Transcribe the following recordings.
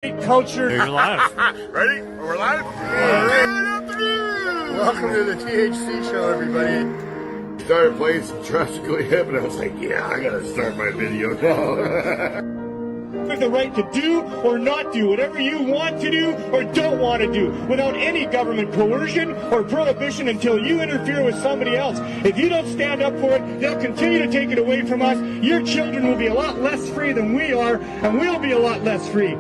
Culture. You're live. Ready? We're live? Welcome to the THC show, everybody. Started playing some Drastically Hip, and I was like, yeah, I gotta start my video now. You have the right to do or not do whatever you want to do or don't want to do without any government coercion or prohibition until you interfere with somebody else. If you don't stand up for it, they'll continue to take it away from us. Your children will be a lot less free than we are, and we'll be a lot less free.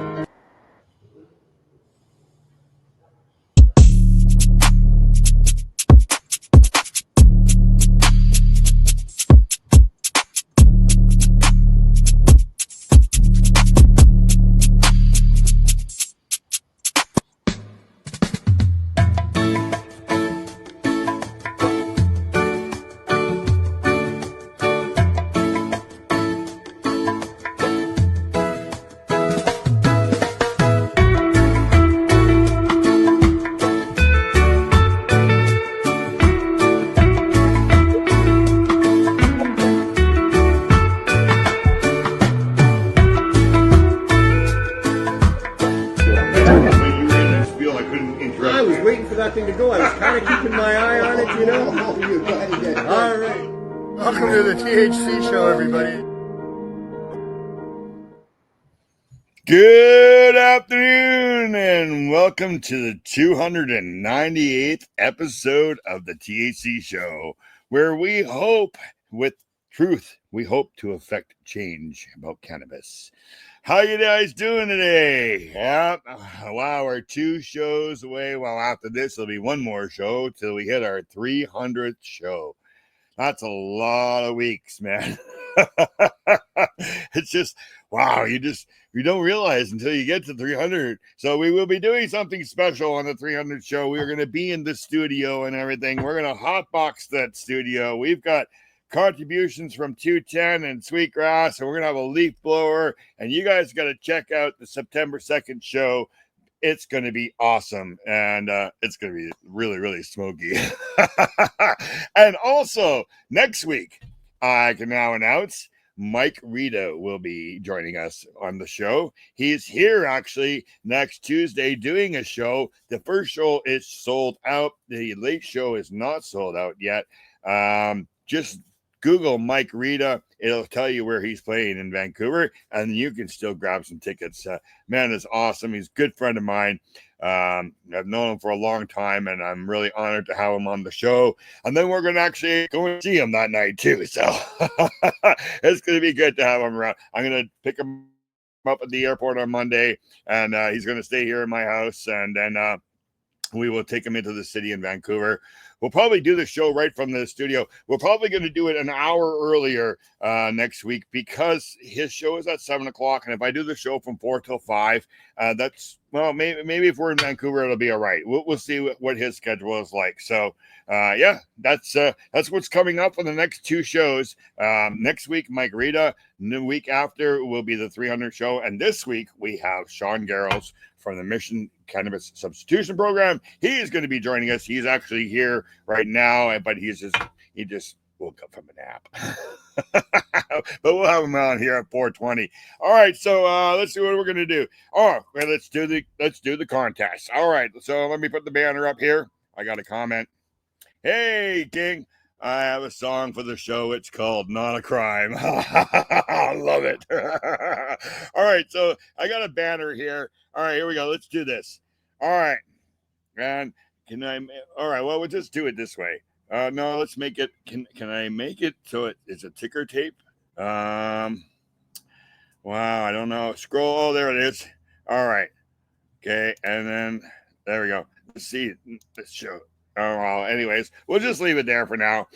I was waiting for that thing to go. I was kind of keeping my eye on it, you know? All right. Welcome to the THC show, everybody. Good afternoon, and welcome to the 298th episode of the THC show, where we hope, with truth, we hope to affect change about cannabis. How you guys doing today? Yeah, wow, we're 2 shows away. Well, after this, there'll be one more show till we hit our 300th show. That's a lot of weeks, man. It's just, wow, you don't realize until you get to 300. So we will be doing something special on the 300th show. We're going to be in the studio and everything. We're going to hotbox that studio. We've got contributions from 210 and Sweetgrass, and we're gonna have a leaf blower, and you guys got to check out the September 2nd show. It's gonna be awesome, and it's gonna be really, really smoky. And also next week, I can now announce Mike Rita will be joining us on the show. He's here actually next Tuesday doing a show. The first show is sold out. The late show is not sold out yet. Just Google Mike Rita. It'll tell you where he's playing in Vancouver, and you can still grab some tickets. Man is awesome. He's a good friend of mine. I've known him for a long time, and I'm really honored to have him on the show. And then we're going to actually go and see him that night, too. So it's going to be good to have him around. I'm going to pick him up at the airport on Monday, and he's going to stay here in my house, and then we will take him into the city in Vancouver. We'll probably do the show right from the studio. We're probably going to do it an hour earlier next week because his show is at 7 o'clock. And if I do the show from 4 till 5, maybe if we're in Vancouver, it'll be all right. We'll see what his schedule is like. So, yeah, that's what's coming up on the next 2 shows. Next week, Mike Rita. The week after will be the 300 show. And this week, we have Sean Garrels from the Mission Cannabis Substitution Program. He is going to be joining us. He's actually here right now, but he just woke up from a nap. But we'll have him on here at 4:20. All right, so let's see what we're going to do. Oh, well, let's do the contest. All right, so let me put the banner up here. I got a comment. Hey, King. I have a song for the show. It's called Not a Crime. I love it. All right, so I got a banner here. All right, here we go. Let's do this. All right. And all right, well, we'll just do it this way. No, let's make it, can I make it so it's a ticker tape? Wow, I don't know. Scroll, oh, there it is. All right. Okay, and then, there we go. Let's see, let's show. Oh, well, anyways, we'll just leave it there for now.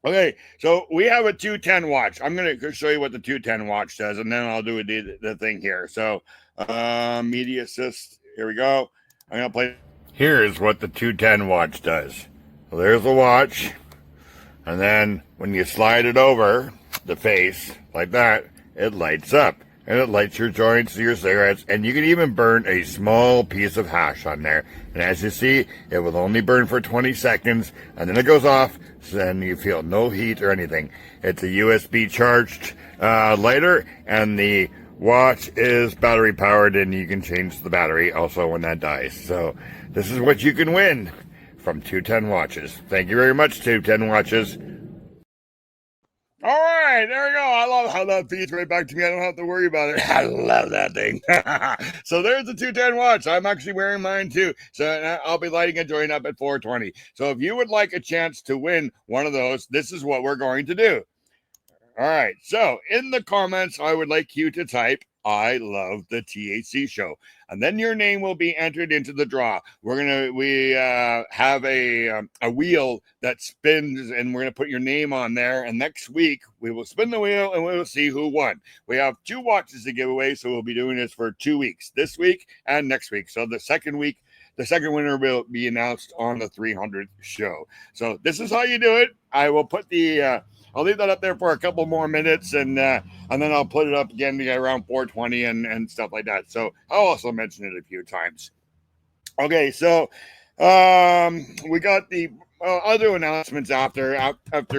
Okay, so we have a 210 watch. I'm going to show you what the 210 watch does, and then I'll do the thing here. So, media assist, here we go. I'm going to play. Here's what the 210 watch does. Well, there's the watch, and then when you slide it over the face, like that, it lights up. And it lights your joints, your cigarettes, and you can even burn a small piece of hash on there. And as you see, it will only burn for 20 seconds, and then it goes off, so then you feel no heat or anything. It's a USB charged lighter, and the watch is battery powered, and you can change the battery also when that dies. So this is what you can win from 210 Watches. Thank you very much, 210 Watches. All right, there we go. I love how that feeds right back to me. I don't have to worry about it. I love that thing. So there's the 210 watch. I'm actually wearing mine too. So I'll be lighting a joint up at 420. So if you would like a chance to win one of those, this is what we're going to do. All right. So in the comments, I would like you to type, "I love the THC show," and then your name will be entered into the draw. We have a wheel that spins, and we're gonna put your name on there. And next week we will spin the wheel, and we will see who won. We have 2 watches to give away, so we'll be doing this for 2 weeks, this week and next week. So the second winner will be announced on the 300th show. So this is how you do it. I will put I'll leave that up there for a couple more minutes, and then I'll put it up again around 420 and stuff like that. So I'll also mention it a few times. Okay, so we got the other announcements after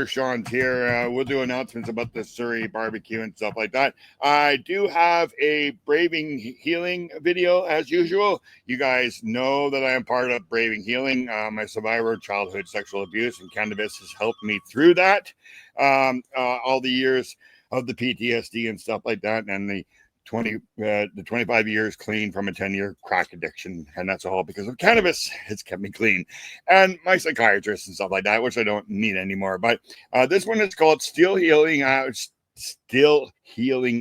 Sean's here. We'll do announcements about the Surrey barbecue and stuff like that. I do have a Braving Healing video as usual. You guys know that I am part of Braving Healing. I'm a survivor of childhood sexual abuse, and cannabis has helped me through that. All the years of the PTSD and stuff like that, and the 25 years clean from a 10-year crack addiction, and that's all because of cannabis. It's kept me clean, and my psychiatrist and stuff like that, which I don't need anymore. But this one is called Still Healing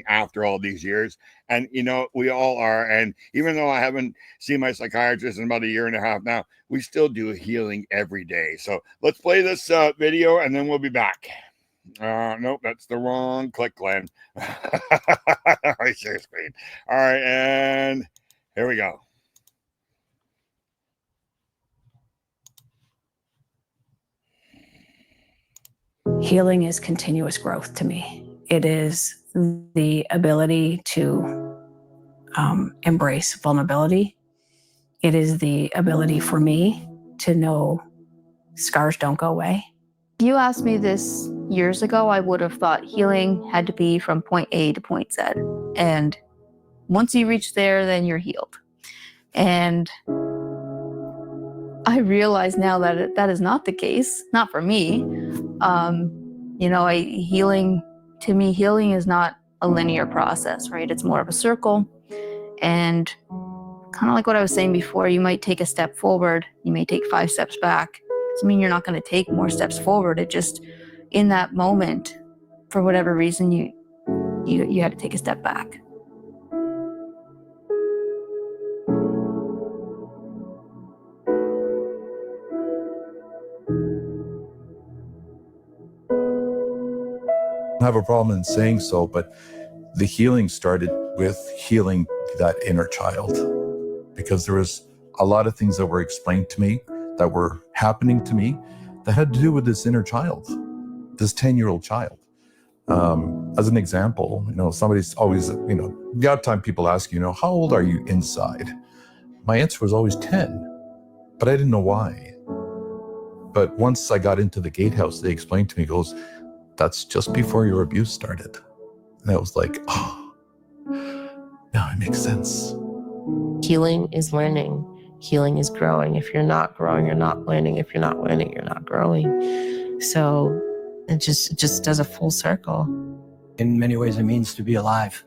After All These Years. And we all are, and even though I haven't seen my psychiatrist in about 1.5 years now, we still do healing every day. So let's play this video, and then we'll be back. Nope, that's the wrong click, Glenn. Right, share screen. All right, and here we go. Healing is continuous growth to me. It is the ability to embrace vulnerability. It is the ability for me to know scars don't go away. If you asked me this years ago, I would have thought healing had to be from point A to point Z. And once you reach there, then you're healed. And I realize now that that is not the case, not for me. To me, healing is not a linear process, right? It's more of a circle. And kind of like what I was saying before, you might take a step forward, you may take 5 steps back. Doesn't mean you're not going to take more steps forward. It just, in that moment, for whatever reason, you had to take a step back. I have a problem in saying so, but the healing started with healing that inner child, because there was a lot of things that were explained to me that were happening to me that had to do with this inner child, this 10-year-old child. As an example, somebody's always, the odd time people ask you, how old are you inside? My answer was always 10, but I didn't know why. But once I got into the gatehouse, they explained to me, goes, that's just before your abuse started. And I was like, oh, now it makes sense. Healing is learning. Healing is growing. If you're not growing, you're not learning. If you're not learning, you're not growing. So it just does a full circle. In many ways, it means to be alive,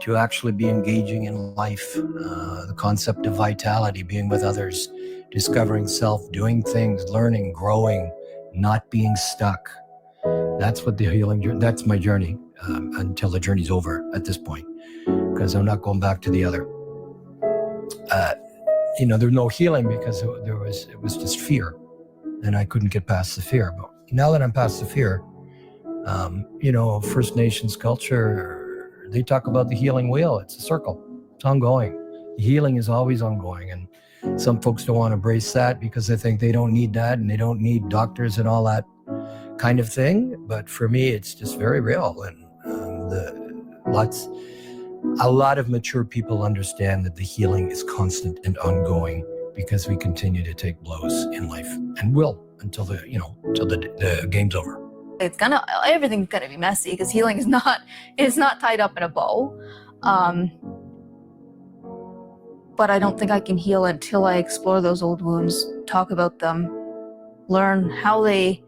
to actually be engaging in life. The concept of vitality, being with others, discovering self, doing things, learning, growing, not being stuck. That's what the healing, that's my journey until the journey's over at this point, because I'm not going back to the other. There's no healing because it was just fear, and I couldn't get past the fear. But now that I'm past the fear, First Nations culture, they talk about the healing wheel. It's a circle. It's ongoing. The healing is always ongoing, and some folks don't want to embrace that because they think they don't need that and they don't need doctors and all that kind of thing. But for me, it's just very real, and a lot of mature people understand that the healing is constant and ongoing because we continue to take blows in life and will until the game's over. Everything's gonna be messy because healing is not tied up in a bow. But I don't think I can heal until I explore those old wounds, talk about them, learn how they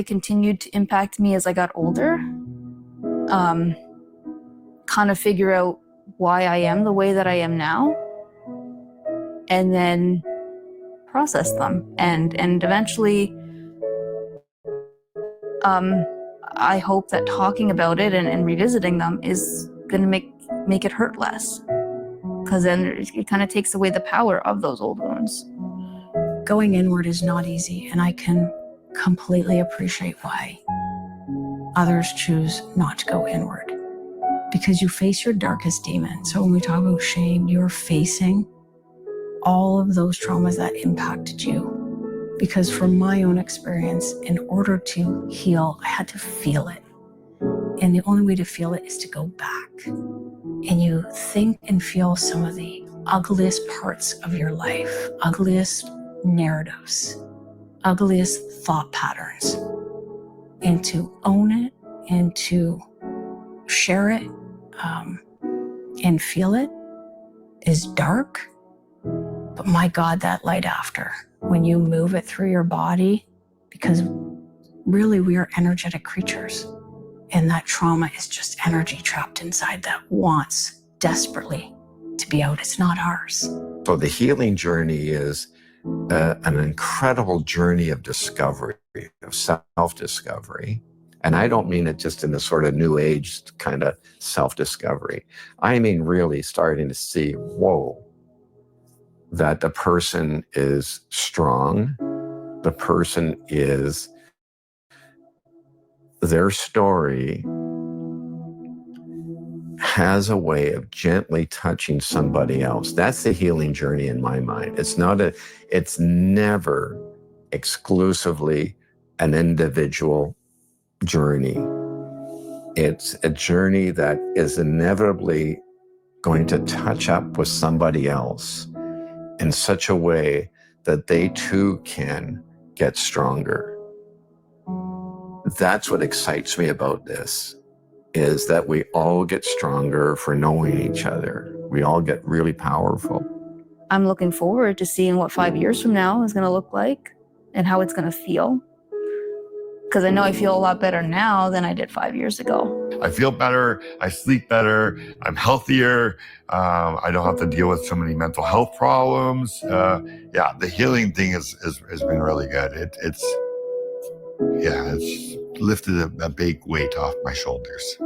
continued to impact me as I got older. Kind of figure out why I am the way that I am now, and then process them. And eventually, I hope that talking about it and revisiting them is going to make it hurt less, because then it kind of takes away the power of those old wounds. Going inward is not easy, and I can completely appreciate why others choose not to go inward, because you face your darkest demon. So when we talk about shame, you're facing all of those traumas that impacted you. Because from my own experience, in order to heal, I had to feel it. And the only way to feel it is to go back. And you think and feel some of the ugliest parts of your life, ugliest narratives, ugliest thought patterns. And to own it and to share it and feel it is dark. But my God, that light after, when you move it through your body, because really we are energetic creatures, and that trauma is just energy trapped inside that wants desperately to be out. It's not ours. So the healing journey is an incredible journey of discovery, of self-discovery. And I don't mean it just in the sort of new age kind of self-discovery. I mean really starting to see, whoa, that the person is strong, the person is, their story has a way of gently touching somebody else. That's the healing journey in my mind. It's never exclusively an individual journey. It's a journey that is inevitably going to touch up with somebody else in such a way that they too can get stronger. That's what excites me about this, is that we all get stronger for knowing each other. We all get really powerful. I'm looking forward to seeing what 5 years from now is going to look like and how it's going to feel. Because I know I feel a lot better now than I did 5 years ago. I feel better. I sleep better. I'm healthier. I don't have to deal with so many mental health problems. Yeah, the healing thing has been really good. It's lifted a big weight off my shoulders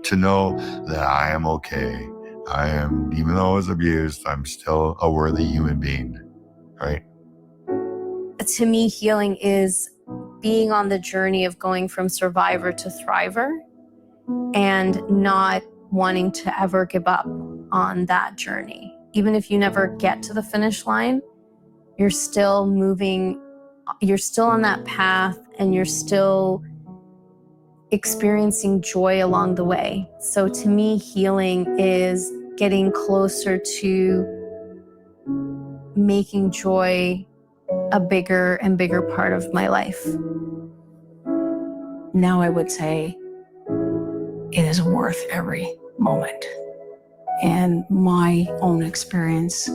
to know that I am okay. Even though I was abused, I'm still a worthy human being, right? To me, healing is being on the journey of going from survivor to thriver and not wanting to ever give up on that journey. Even if you never get to the finish line, you're still moving, you're still on that path, and you're still experiencing joy along the way. So to me, healing is getting closer to making joy a bigger and bigger part of my life. Now I would say it is worth every moment. And my own experience,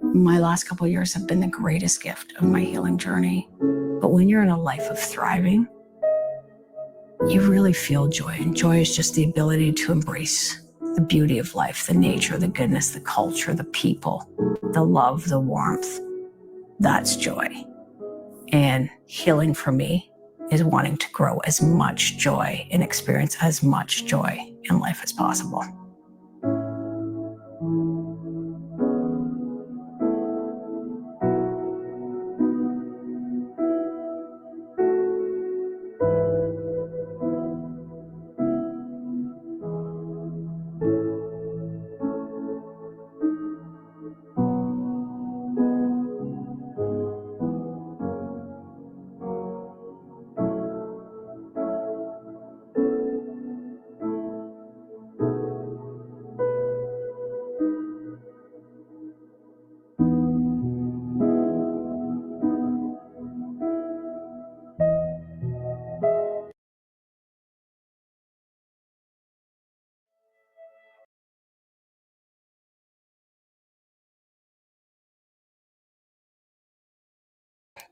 my last couple of years have been the greatest gift of my healing journey. But when you're in a life of thriving, you really feel joy. And joy is just the ability to embrace the beauty of life, the nature, the goodness, the culture, the people, the love, the warmth. That's joy. And healing for me is wanting to grow as much joy and experience as much joy in life as possible.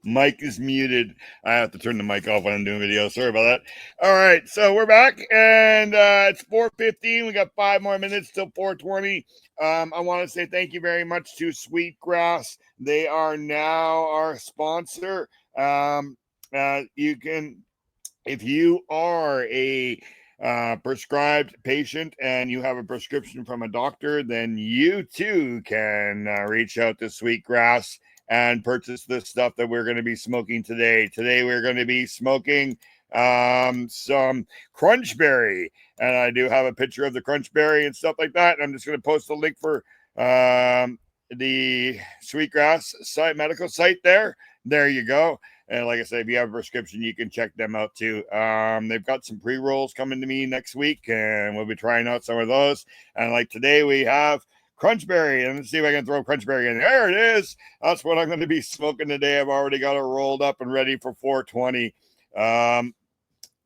Mic is muted. I have to turn the mic off when I'm doing video. Sorry about that. All right, so we're back, and it's 4:15. We got 5 more minutes till 4:20. I want to say thank you very much to Sweetgrass. They are now our sponsor. You can, if you are a prescribed patient and you have a prescription from a doctor, then you too can reach out to Sweetgrass and purchase this stuff that we're going to be smoking today. Today we're going to be smoking some crunchberry, and I do have a picture of the crunchberry and stuff like that. And I'm just going to post a link for the Sweetgrass site, medical site there. There you go. And like I said, if you have a prescription, you can check them out too. They've got some pre-rolls coming to me next week, and we'll be trying out some of those. And like today, we have crunchberry, and let's see if I can throw crunchberry in. There it is. That's what I'm going to be smoking today. I've already got it rolled up and ready for 420.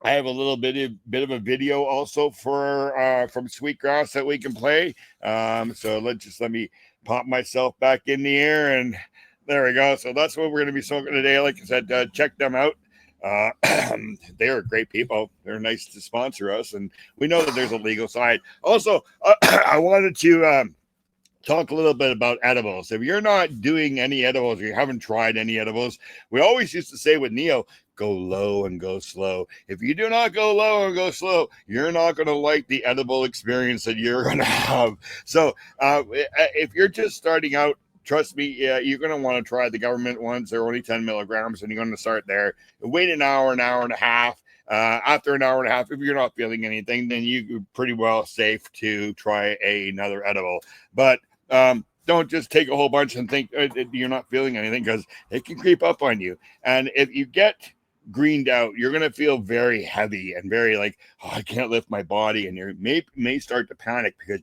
I have a little bit of a video also for from Sweetgrass that we can play. So let me pop myself back in the air, and there we go. So that's what we're going to be smoking today. Like I said, check them out. They are great people. They're nice to sponsor us, and we know that there's a legal side. Also, I wanted to talk a little bit about edibles. If you're not doing any edibles, or you haven't tried any edibles, we always used to say with Neo, go low and go slow. If you do not go low and go slow, you're not going to like the edible experience that you're going to have. So if you're just starting out, trust me, you're going to want to try the government ones. They're only 10 milligrams, and you're going to start there. Wait an hour and a half. After an hour and a half, if you're not feeling anything, then you're pretty well safe to try another edible. But don't just take a whole bunch and think you're not feeling anything, because it can creep up on you. And if you get greened out, you're going to feel very heavy and very like, oh, I can't lift my body. And you may start to panic because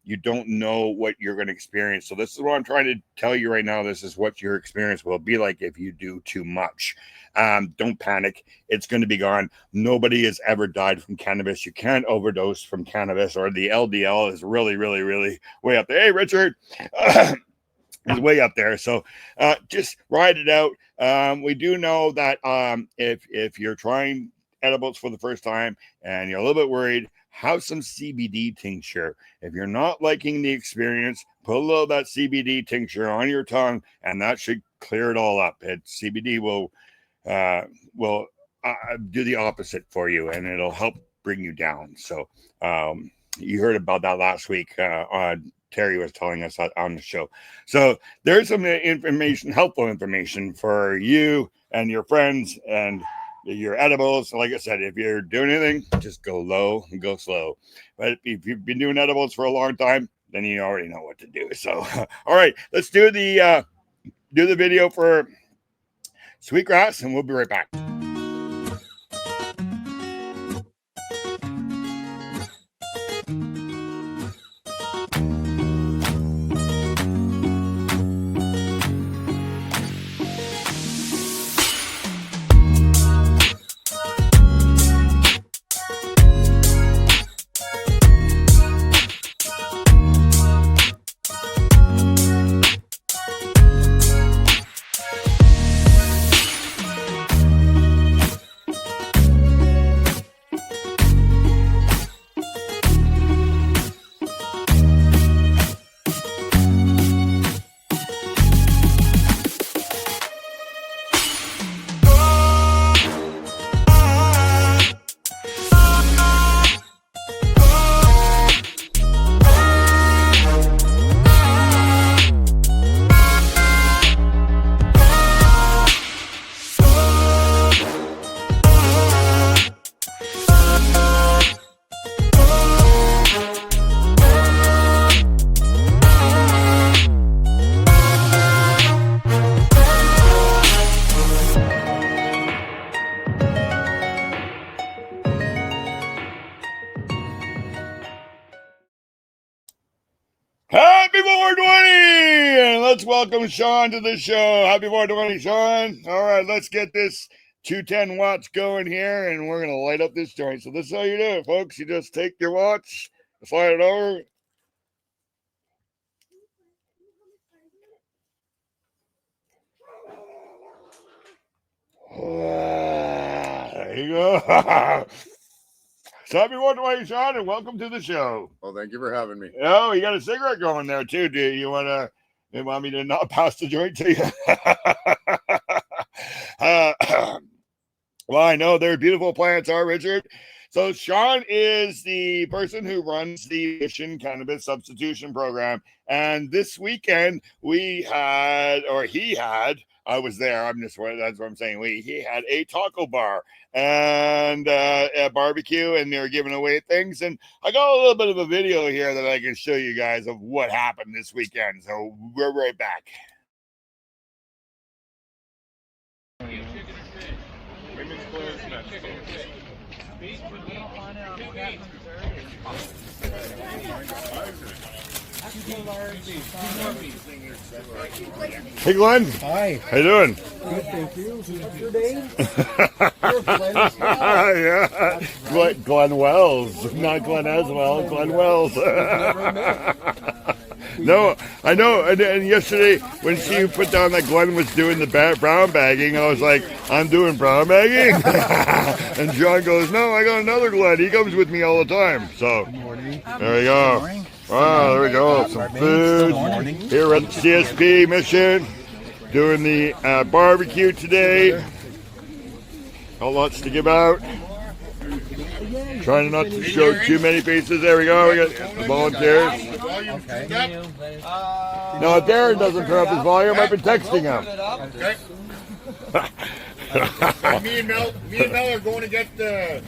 you don't know what you're going to experience. So this is what I'm trying to tell you right now. This is what your experience will be like if you do too much. Don't panic. It's going to be gone. Nobody has ever died from cannabis. You can't overdose from cannabis, or the LDL is really, really, really way up there. Hey, Richard. Is way up there. So just ride it out. We do know that if you're trying edibles for the first time and you're a little bit worried, have some CBD tincture. If you're not liking the experience, put a little of that CBD tincture on your tongue, and that should clear it all up. CBD will do the opposite for you, and it'll help bring you down. So you heard about that last week on Terry was telling us on the show. So there's some information, helpful information for you and your friends and your edibles. Like I said, if you're doing anything, just go low and go slow. But if you've been doing edibles for a long time, then you already know what to do. So, all right, let's do the video for Sweetgrass, and we'll be right back. Happy 420! And let's welcome Sean to the show. Happy 420, Sean. All right, let's get this 210 watts going here, and we're going to light up this joint. So this is how you do it, folks. You just take your watch, slide it over. There you go. So happy 120, Sean, and welcome to the show. Well, thank you for having me. Oh, you got a cigarette going there too. Do you want me to not pass the joint to you? Well, I know they're beautiful plants, are Richard. So Sean is the person who runs the Mission Cannabis Substitution Program. And this weekend he had, I was there. That's what I'm saying. He had a taco bar and a barbecue, and they were giving away things. And I got a little bit of a video here that I can show you guys of what happened this weekend. So we're right back. Hey Glenn. Hi. How you doing? Good, thank you. What's your name? Yeah. Glenn Wells. Not Glenn Aswell, Glenn Wells. No, I know. And yesterday when she put down that Glenn was doing the brown bagging, I was like, I'm doing brown bagging? And John goes, no, I got another Glenn. He comes with me all the time. So there we go. Wow, there we go. Some food here at the CSP Mission. Doing the barbecue today. Got lots to give out. Trying not to show too many faces. There we go. We got the volunteers. Now, if Darren doesn't turn up his volume, I've been texting him. me and Mel are going to get the.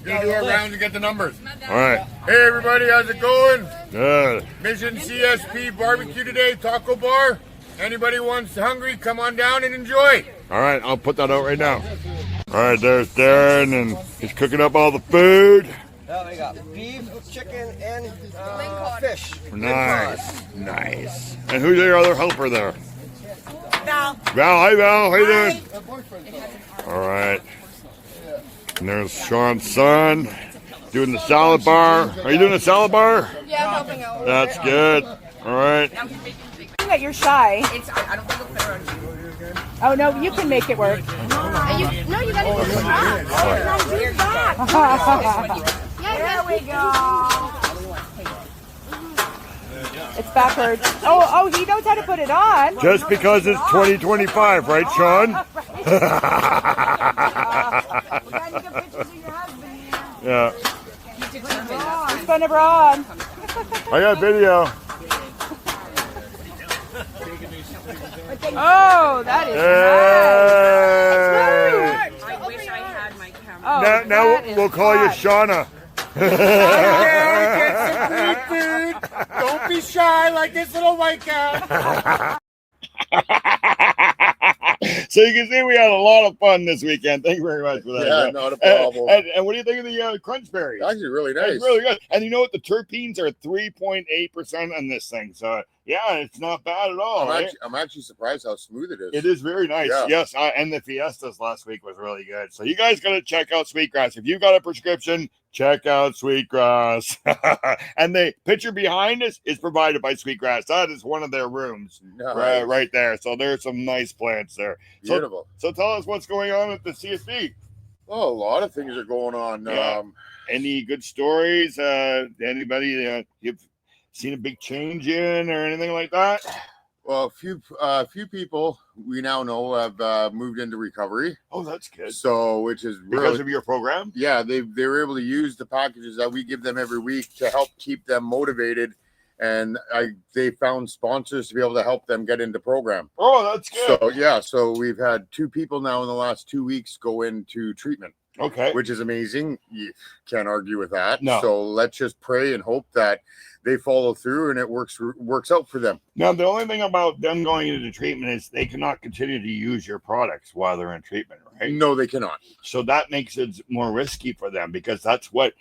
Gonna do our rounds and get the numbers. All right. Hey everybody, how's it going? Good. Mission CSP barbecue today, taco bar. Anybody wants hungry, come on down and enjoy. All right, I'll put that out right now. All right, there's Darren, and he's cooking up all the food. Now we got beef, chicken, and fish. Nice, nice. And who's your other helper there? Val. Val, hi Val, how you doing? All right. And there's Sean's son doing the salad bar. Are you doing a salad bar? Yeah, I'm helping out. That's good. All right. That you're shy. I don't think it'll fit around. Oh no, you can make it work. No, you gotta do the strap. There we go. It's backwards. Oh, he knows how to put it on. Just because it's 2025, right, Sean? Yeah. He's going abroad. I got video. Oh, that is nice. Hey. I wish I had my camera. Now we'll call you Shauna. Get some free food. Don't be shy like this little white guy. So you can see we had a lot of fun this weekend. Thank you very much for that. Yeah, not a problem. And what do you think of the crunch berries? Actually, really nice. It's really good. And you know what? The terpenes are 3.8% on this thing. So yeah, it's not bad at all. I'm actually surprised how smooth it is. It is very nice. Yeah. Yes. And the fiestas last week was really good. So you guys got to check out Sweetgrass. If you got a prescription, check out Sweetgrass. And the picture behind us is provided by Sweetgrass. That is one of their rooms right there. So there's some nice plants there. Beautiful. So tell us what's going on at the CSP. Oh, a lot of things are going on. Yeah. Any good stories? Anybody you've seen a big change in or anything like that? Well, a few people we now know have moved into recovery. Oh, that's good. So, which is because of your program? Yeah, they were able to use the packages that we give them every week to help keep them motivated, and they found sponsors to be able to help them get into program. Oh, that's good. So yeah, so we've had 2 people now in the last 2 weeks go into treatment. Okay, which is amazing. You can't argue with that. No. So let's just pray and hope that they follow through and it works out for them. Now, the only thing about them going into treatment is they cannot continue to use your products while they're in treatment, right? No, they cannot. So that makes it more risky for them, because that's what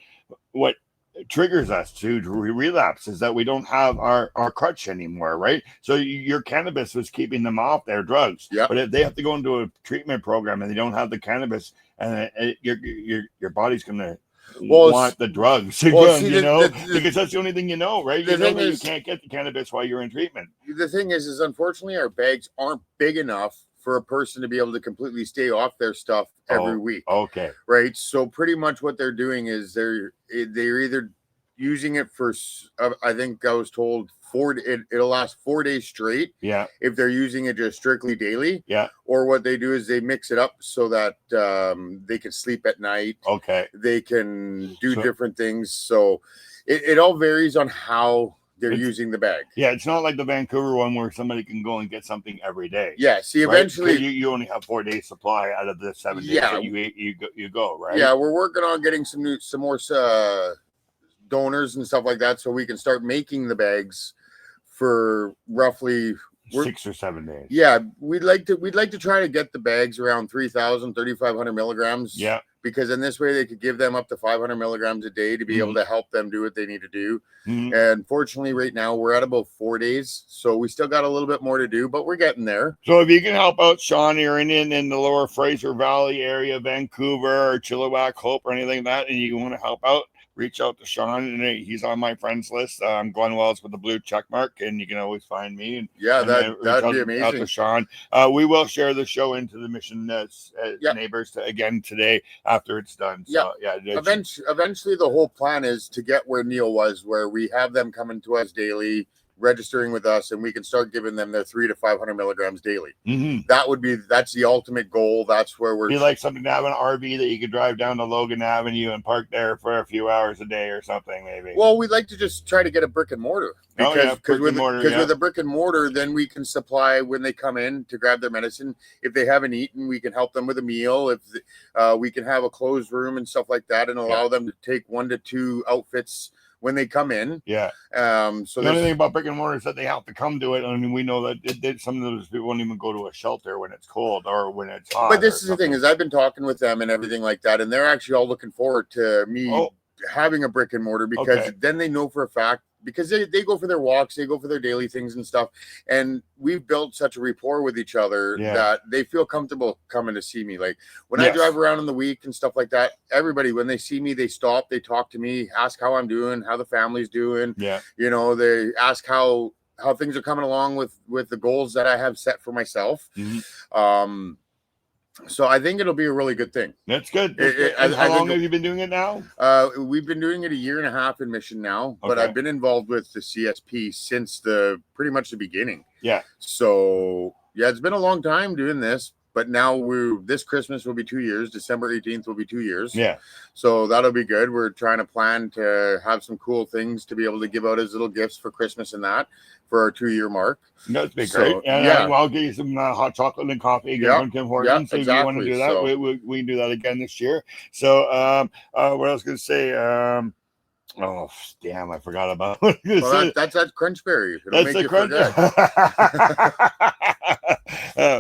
triggers us to relapse, is that we don't have our crutch anymore, right? So your cannabis was keeping them off their drugs. Yeah. But if they have to go into a treatment program and they don't have the cannabis, and your body's gonna want the drugs again, because that's the only thing you know, right? You know that you can't get the cannabis while you're in treatment. The thing is unfortunately our bags aren't big enough for a person to be able to completely stay off their stuff every week. Okay. Right. So pretty much what they're doing is they're either using it for, I think I was told it'll last 4 days straight. Yeah. If they're using it just strictly daily. Yeah. Or what they do is they mix it up so that they can sleep at night. Okay. They can do different things. So it all varies on how they're using the bag. Yeah, it's not like the Vancouver one where somebody can go and get something every day. Yeah, see, right? eventually you only have 4 days supply out of the 7 days that you go, right? Yeah, we're working on getting some more donors and stuff like that, so we can start making the bags for roughly 6 or 7 days. Yeah, we'd like to try to get the bags around 3,000, 3,500 milligrams. Yeah. Because in this way they could give them up to 500 milligrams a day to be able to help them do what they need to do. And fortunately, right now we're at about 4 days, so we still got a little bit more to do, but we're getting there. So if you can help out Sean here in the lower Fraser Valley area, Vancouver or Chilliwack, Hope, or anything like that, and you want to help out, reach out to Sean, and he's on my friends list. Glenn Wells with the blue check mark, and you can always find me. And that'd be amazing. Out to Sean. We will share the show into the Mission neighbors again today after it's done. So, eventually, the whole plan is to get where Neil was, where we have them coming to us daily, registering with us, and we can start giving them their 300 to 500 milligrams daily. That's the ultimate goal. That's where we're. You like something to have an RV that you could drive down to Logan Avenue and park there for a few hours a day or something, maybe. Well, we'd like to just try to get a brick and mortar because with a brick and mortar, then we can supply when they come in to grab their medicine. If they haven't eaten, we can help them with a meal. If we can have a closed room and stuff like that, and allow them to take 1 to 2 outfits when they come in. Yeah. So the only thing about brick and mortar is that they have to come to it. I mean, we know that some of those people won't even go to a shelter when it's cold or when it's hot. But this is the thing, is I've been talking with them and everything like that, and they're actually all looking forward to me having a brick and mortar, because then they know for a fact, because they go for their walks, they go for their daily things and stuff, and we've built such a rapport with each other that they feel comfortable coming to see me. Like when I drive around in the week and stuff like that, everybody, when they see me, they stop, they talk to me, ask how I'm doing, how the family's doing. You know, they ask how things are coming along with the goals that I have set for myself. So I think it'll be a really good thing. That's good. How long have you been doing it now? We've been doing it 1.5 years in Mission now, but I've been involved with the CSP since pretty much the beginning. Yeah. So yeah, it's been a long time doing this, but now this Christmas will be 2 years. December 18th will be 2 years. Yeah. So that'll be good. We're trying to plan to have some cool things to be able to give out as little gifts for Christmas and that for our 2-year mark. That'd be great. And I'll get you some hot chocolate and coffee again from Tim Hortons. So if you want to do that, we can do that again this year. So what I was going to say, oh damn! I forgot about. That's that Crunchberry. It'll make you forget.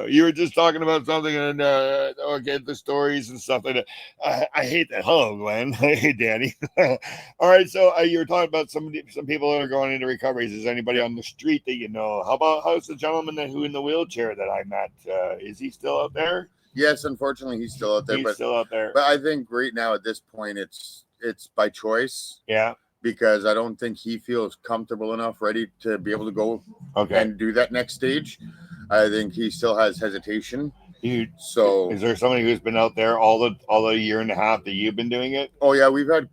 You were just talking about something, and the stories and stuff like that. I hate that. Hello, Glenn. Hey, Danny. All right, so you were talking about some people that are going into recoveries. Is anybody on the street that you know? How's the gentleman who in the wheelchair that I met? Is he still out there? Yes, unfortunately, he's still out there. He's still out there. But I think right now at this point, it's by choice. Yeah. Because I don't think he feels comfortable enough, ready to be able to go and do that next stage. I think he still has hesitation. So is there somebody who's been out there all the 1.5 years that you've been doing it? Oh yeah, we've had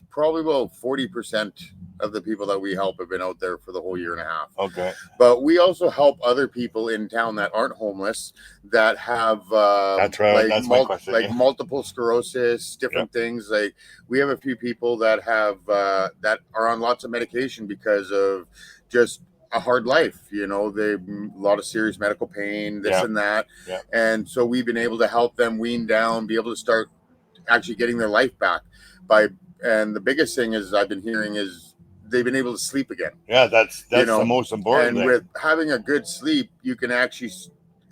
probably about 40% of the people that we help have been out there for the whole 1.5 years. Okay. But we also help other people in town that aren't homeless, that have that's right. That's my question. Like multiple sclerosis, different things. Like we have a few people that have that are on lots of medication because of just a hard life. You know, a lot of serious medical pain, this and that. Yeah. And so we've been able to help them wean down, be able to start actually getting their life back and the biggest thing is I've been hearing is they've been able to sleep again. Yeah, that's the most important thing. With having a good sleep, you can actually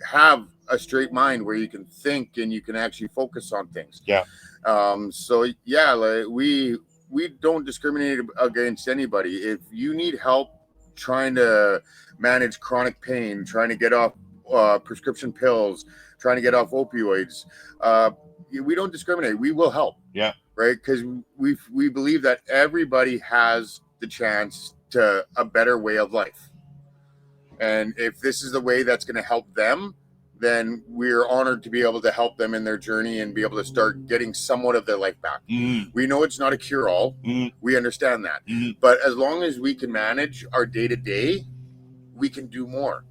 have a straight mind where you can think and you can actually focus on things. Yeah. So yeah, like we don't discriminate against anybody. If you need help trying to manage chronic pain, trying to get off prescription pills, trying to get off opioids, we don't discriminate. We will help. Yeah. Right? Because we believe that everybody has the chance to a better way of life. And if this is the way that's going to help them, then we're honored to be able to help them in their journey and be able to start getting somewhat of their life back. We know it's not a cure-all. We understand that. But as long as we can manage our day-to-day, we can do more.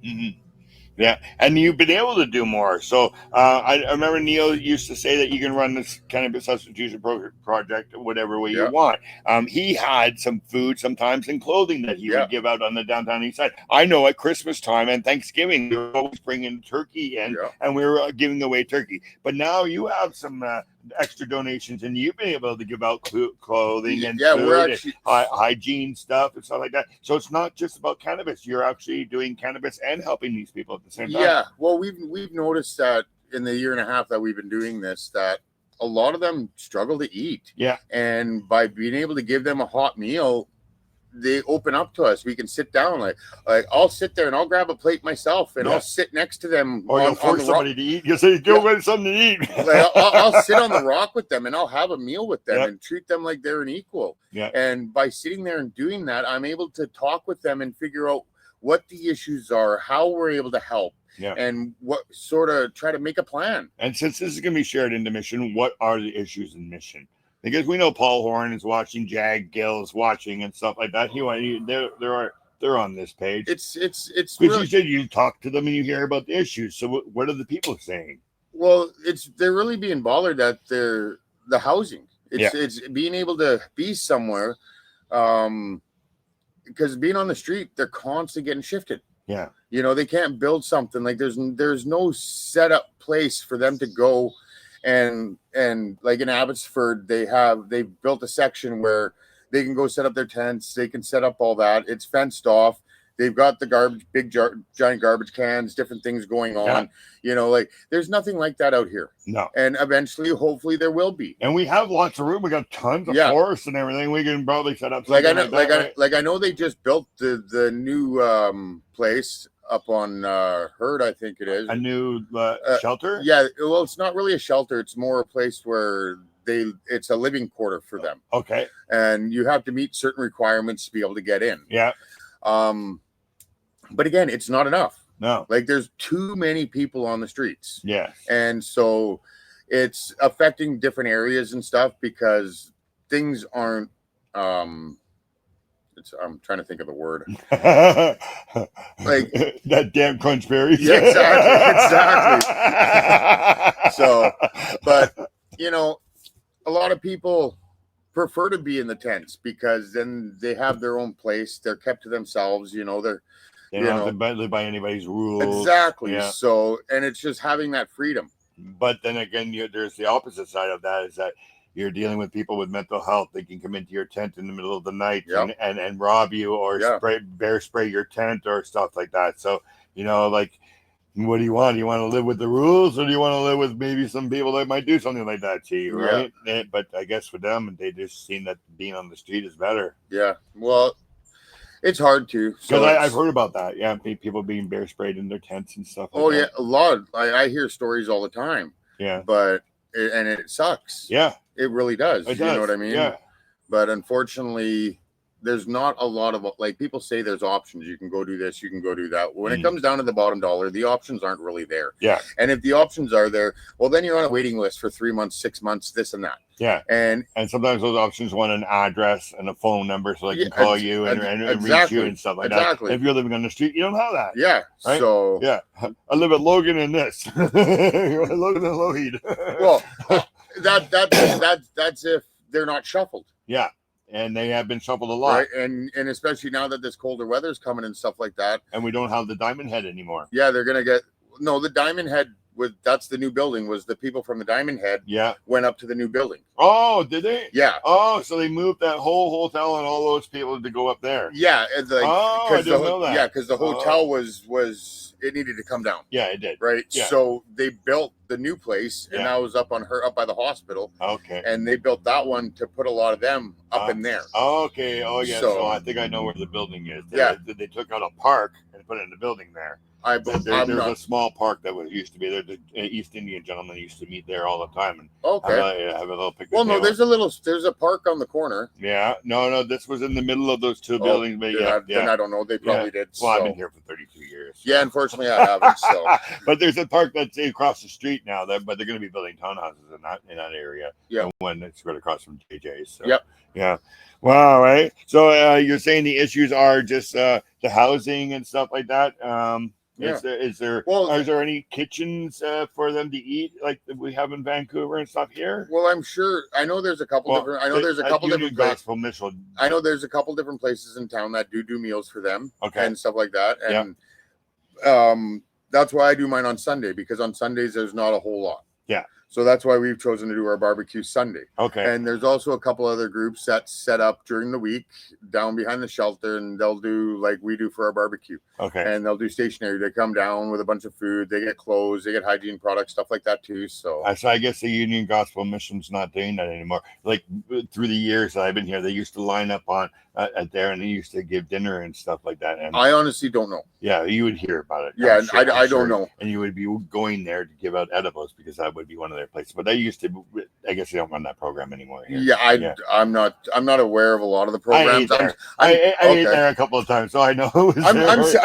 Yeah, and you've been able to do more. So I remember Neil used to say that you can run this cannabis substitution project whatever way you want. He had some food sometimes and clothing that he would give out on the downtown east side. I know at Christmas time and Thanksgiving, we were always bringing turkey in, and we were giving away turkey. But now you have some extra donations, and you've been able to give out clothing and food we're actually and hygiene stuff and stuff like that. So it's not just about cannabis. You're actually doing cannabis and helping these people at the same time. Yeah, well, we've noticed that in the year and a half that we've been doing this, that a lot of them struggle to eat. Yeah, and by being able to give them a hot meal, they open up to us. We can sit down, like I'll sit there and I'll grab a plate myself and I'll sit next to them. Or you'll force somebody to eat. You say, go get something to eat. Like I'll sit on the rock with them and I'll have a meal with them and treat them like they're an equal. And by sitting there and doing that, I'm able to talk with them and figure out what the issues are, how we're able to help, and what sort of try to make a plan. And since this is going to be shared into Mission, what are the issues in Mission? Because we know Paul Horn is watching, Jag Gill's watching, and stuff like that. They're on this page. It's because really, you said you talk to them and you hear about the issues. So what are the people saying? Well, they're really being bothered at the housing. It's being able to be somewhere, because being on the street, they're constantly getting shifted. Yeah, you know, they can't build something like there's no set up place for them to go. And like in Abbotsford, they've built a section where they can go set up their tents, they can set up all that. It's fenced off. They've got the giant garbage cans, different things going on. You know, like there's nothing like that out here. No. And eventually, hopefully, there will be. And we have lots of room. We got tons of forests and everything. We can probably set up. Like I know they just built the new place up on Heard, I think it is. A new shelter? Yeah, well, it's not really a shelter. It's more a place where it's a living quarter for them. Okay. And you have to meet certain requirements to be able to get in. Yeah. But again, it's not enough. No. Like there's too many people on the streets. Yeah. And so it's affecting different areas and stuff because things aren't I'm trying to think of the word. Like that damn crunch berries. Yeah, exactly. So, but you know, a lot of people prefer to be in the tents because then they have their own place. They're kept to themselves. You know, they don't have to live by anybody's rules. Exactly. Yeah. So, and it's just having that freedom. But then again, there's the opposite side of that is that you're dealing with people with mental health. They can come into your tent in the middle of the night and rob you or bear spray your tent or stuff like that. So, you know, like, what do you want? Do you want to live with the rules or do you want to live with maybe some people that might do something like that to you, right? Yeah. But I guess for them, they just seen that being on the street is better. Yeah. Well, it's hard to. Because I've heard about that. Yeah. People being bear sprayed in their tents and stuff like that. A lot. I hear stories all the time. Yeah. But it sucks. Yeah. It really does. You know what I mean? Yeah. But unfortunately, there's not a lot of, like, people say there's options. You can go do this, you can go do that. When it comes down to the bottom dollar, the options aren't really there. Yeah. And if the options are there, well, then you're on a waiting list for 3 months, 6 months, this and that. Yeah. And sometimes those options want an address and a phone number so they can call you and reach you and stuff like that. If you're living on the street, you don't have that. Yeah. Right? So. Yeah. I live at Logan and this. Logan and Lougheed. Well, that's if they're not shuffled. Yeah. And they have been shuffled a lot. Right. And especially now that this colder weather's coming and stuff like that. And we don't have the Diamond Head anymore. Yeah, they're gonna get the Diamond Head that's the new building, was the people from the Diamond Head went up to the new building. Oh, did they? Yeah. Oh, so they moved that whole hotel and all those people to go up there. Yeah. I didn't know that. Yeah, because the hotel was it needed to come down. Yeah, it did. Right. Yeah. So they built the new place, and that was up by the hospital. Okay. And they built that one to put a lot of them up in there. Okay. Oh, yeah. So I think I know where the building is. They took out a park and put it in the building there. There's a small park that used to be there. The East Indian gentlemen used to meet there all the time and have a little picnic. Well, no, there's a park on the corner. Yeah, no, this was in the middle of those two buildings. But then I don't know. They probably did. Well, I've been here for 32 years. So. Yeah, unfortunately, I haven't. So, but there's a park that's across the street now. But they're going to be building townhouses in that area. Yeah, when it's right across from JJ's. So, yep. Yeah. Wow. Right. So you're saying the issues are just the housing and stuff like that. Is there any kitchens for them to eat like we have in Vancouver and stuff here? Well, I'm sure. I know there's a couple different. I know there's a couple different Gospel Mission. I know there's a couple different places in town that do meals for them, and stuff like that. And that's why I do mine on Sunday, because on Sundays there's not a whole lot. Yeah. So that's why we've chosen to do our barbecue Sunday. Okay. And there's also a couple other groups that set up during the week down behind the shelter, and they'll do like we do for our barbecue. Okay. And they'll do stationary. They come down with a bunch of food. They get clothes. They get hygiene products, stuff like that too. So I guess the Union Gospel Mission's not doing that anymore. Like through the years that I've been here, they used to line up on there and they used to give dinner and stuff like that. And I honestly don't know. Yeah, you would hear about it. Yeah, I don't know. And you would be going there to give out edibles because that would be one of their places. But they used to. I guess they don't run that program anymore here. Yeah, I'm not aware of a lot of the programs. I ate there a couple of times, so I know.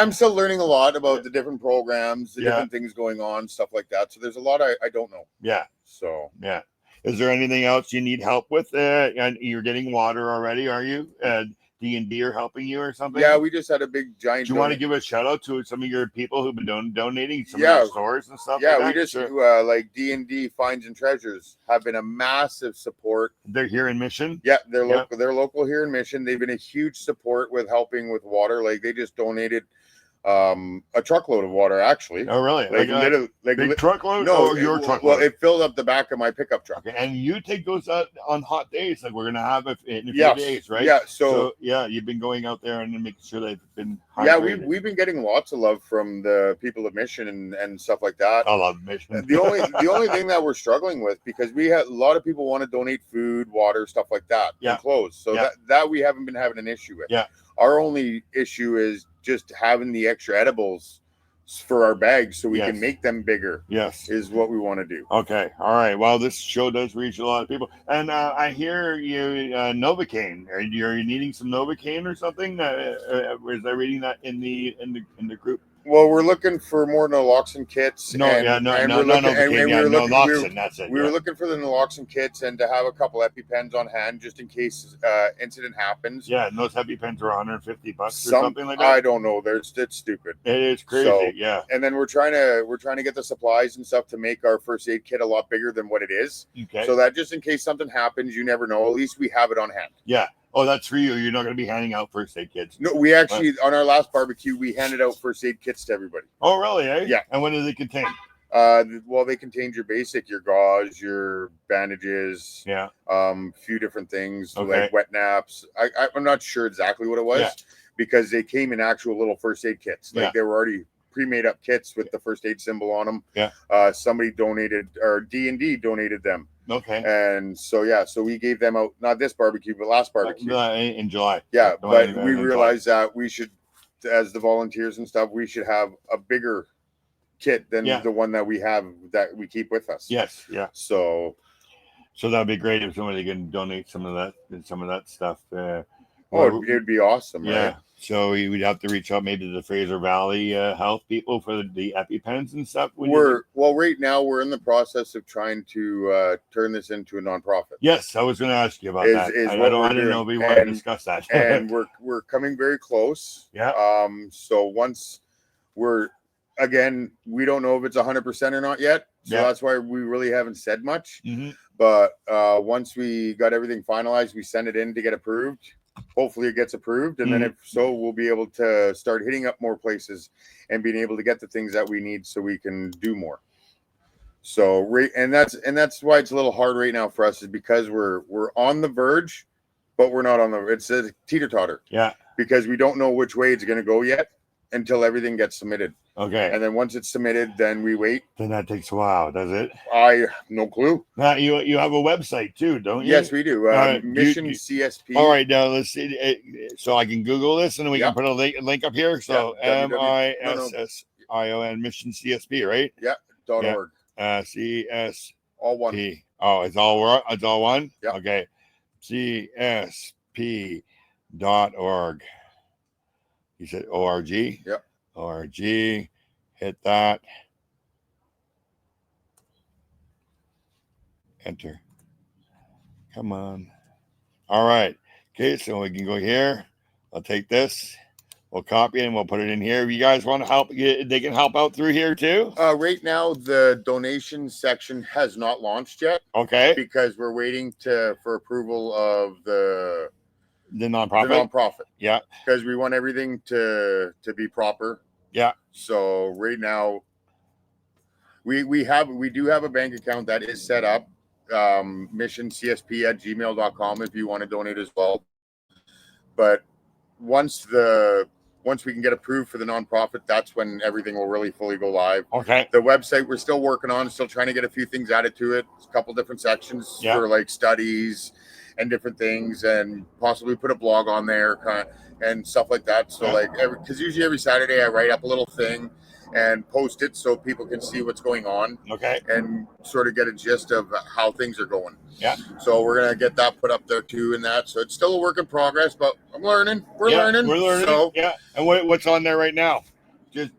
I'm still learning a lot about the different programs, the different things going on, stuff like that. So there's a lot I don't know. Yeah. So yeah. Is there anything else you need help with? And you're getting water already, are you? D&D are helping you or something? Yeah, we just had a big giant. Do you want to give a shout out to some of your people who've been donating some of your stores and stuff? Yeah, like we just like D&D Finds and Treasures have been a massive support. They're here in Mission. Yeah, they're local. They're local here in Mission. They've been a huge support with helping with water. Like they just donated a truckload of water, actually. Oh, really? Like big truckload? No, your truckload. Well, it filled up the back of my pickup truck. Okay. And you take those out on hot days, like we're gonna have it in a few days, right? Yeah. So yeah, you've been going out there and making sure they've been hydrated. Yeah, we've been getting lots of love from the people of Mission and stuff like that. I love Mission. The only thing that we're struggling with, because we had a lot of people want to donate food, water, stuff like that, and clothes. So that we haven't been having an issue with. Yeah. Our only issue is just having the extra edibles for our bags so we can make them bigger. Yes. Is what we want to do. Okay. All right. Well, this show does reach a lot of people. And I hear you, Novocaine. Are you needing some Novocaine or something? Was I reading that in the group? Well, we're looking for more naloxone kits. Naloxone, that's it. We were looking for the naloxone kits and to have a couple EpiPens on hand just in case incident happens. Yeah, and those EpiPens are $150 or something like that. I don't know. It's stupid. It is crazy. And then we're trying to get the supplies and stuff to make our first aid kit a lot bigger than what it is. Okay. So that just in case something happens, you never know. At least we have it on hand. Yeah. Oh, that's for you. You're not going to be handing out first aid kits. No, we actually, on our last barbecue, we handed out first aid kits to everybody. Oh, really? Eh? Yeah. And what do they contain? Well, they contained your gauze, your bandages, few different things like wet naps. I'm not sure exactly what it was because they came in actual little first aid kits. Like they were already pre-made up kits with the first aid symbol on them. Yeah. Somebody donated, or D&D donated them. Okay. And so so we gave them out, not this barbecue, but last barbecue in July. Yeah, but we realized that we should, as the volunteers and stuff, we should have a bigger kit than the one that we have that we keep with us. Yes. Yeah. So that'd be great if somebody can donate some of that stuff. It'd be awesome. Yeah. Right? So we'd have to reach out maybe to the Fraser Valley health people for the EpiPens and stuff. Right now we're in the process of trying to turn this into a nonprofit. Yes, I was going to ask you about that. I didn't know we wanted to discuss that. And we're coming very close. Yeah. So once we don't know if it's 100% or not yet. So that's why we really haven't said much. Mm-hmm. But once we got everything finalized, we send it in to get approved. Hopefully it gets approved, and then if so, we'll be able to start hitting up more places and being able to get the things that we need so we can do more. So and that's why it's a little hard right now for us, is because we're on the verge, but we're not on the. It's a teeter-totter. Yeah. Because we don't know which way it's going to go yet until everything gets submitted. Okay. And then once it's submitted, then we wait. Then that takes a while, does it? I no clue. Now you have a website too, don't you? Yes, we do. Mission CSP. All right, now let's see. So I can Google this, and we can put a link up here. So MISS. ION Mission CSP, right? Yeah. .org. CSP. All one. Oh, it's all one? Yeah. Okay. CSP.org. You said ORG? Yeah. ORG. Hit that. Enter. Come on. All right. Okay, so we can go here. I'll take this. We'll copy it and we'll put it in here. If you guys want to help, they can help out through here too. Right now, the donation section has not launched yet. Okay. Because we're waiting for approval of the nonprofit. The nonprofit. Yeah. Because we want everything to be proper. Yeah. So right now, we do have a bank account that is set up. missioncsp@gmail.com if you want to donate as well. But once we can get approved for the nonprofit, that's when everything will really fully go live. Okay. The website we're still working on, still trying to get a few things added to it. A couple different sections for like studies and different things, and possibly put a blog on there and stuff like that. So because usually every Saturday I write up a little thing and post it so people can see what's going on. Okay. And sort of get a gist of how things are going. Yeah. So we're gonna get that put up there too, and that. So it's still a work in progress, but I'm learning. We're learning. So And what's on there right now?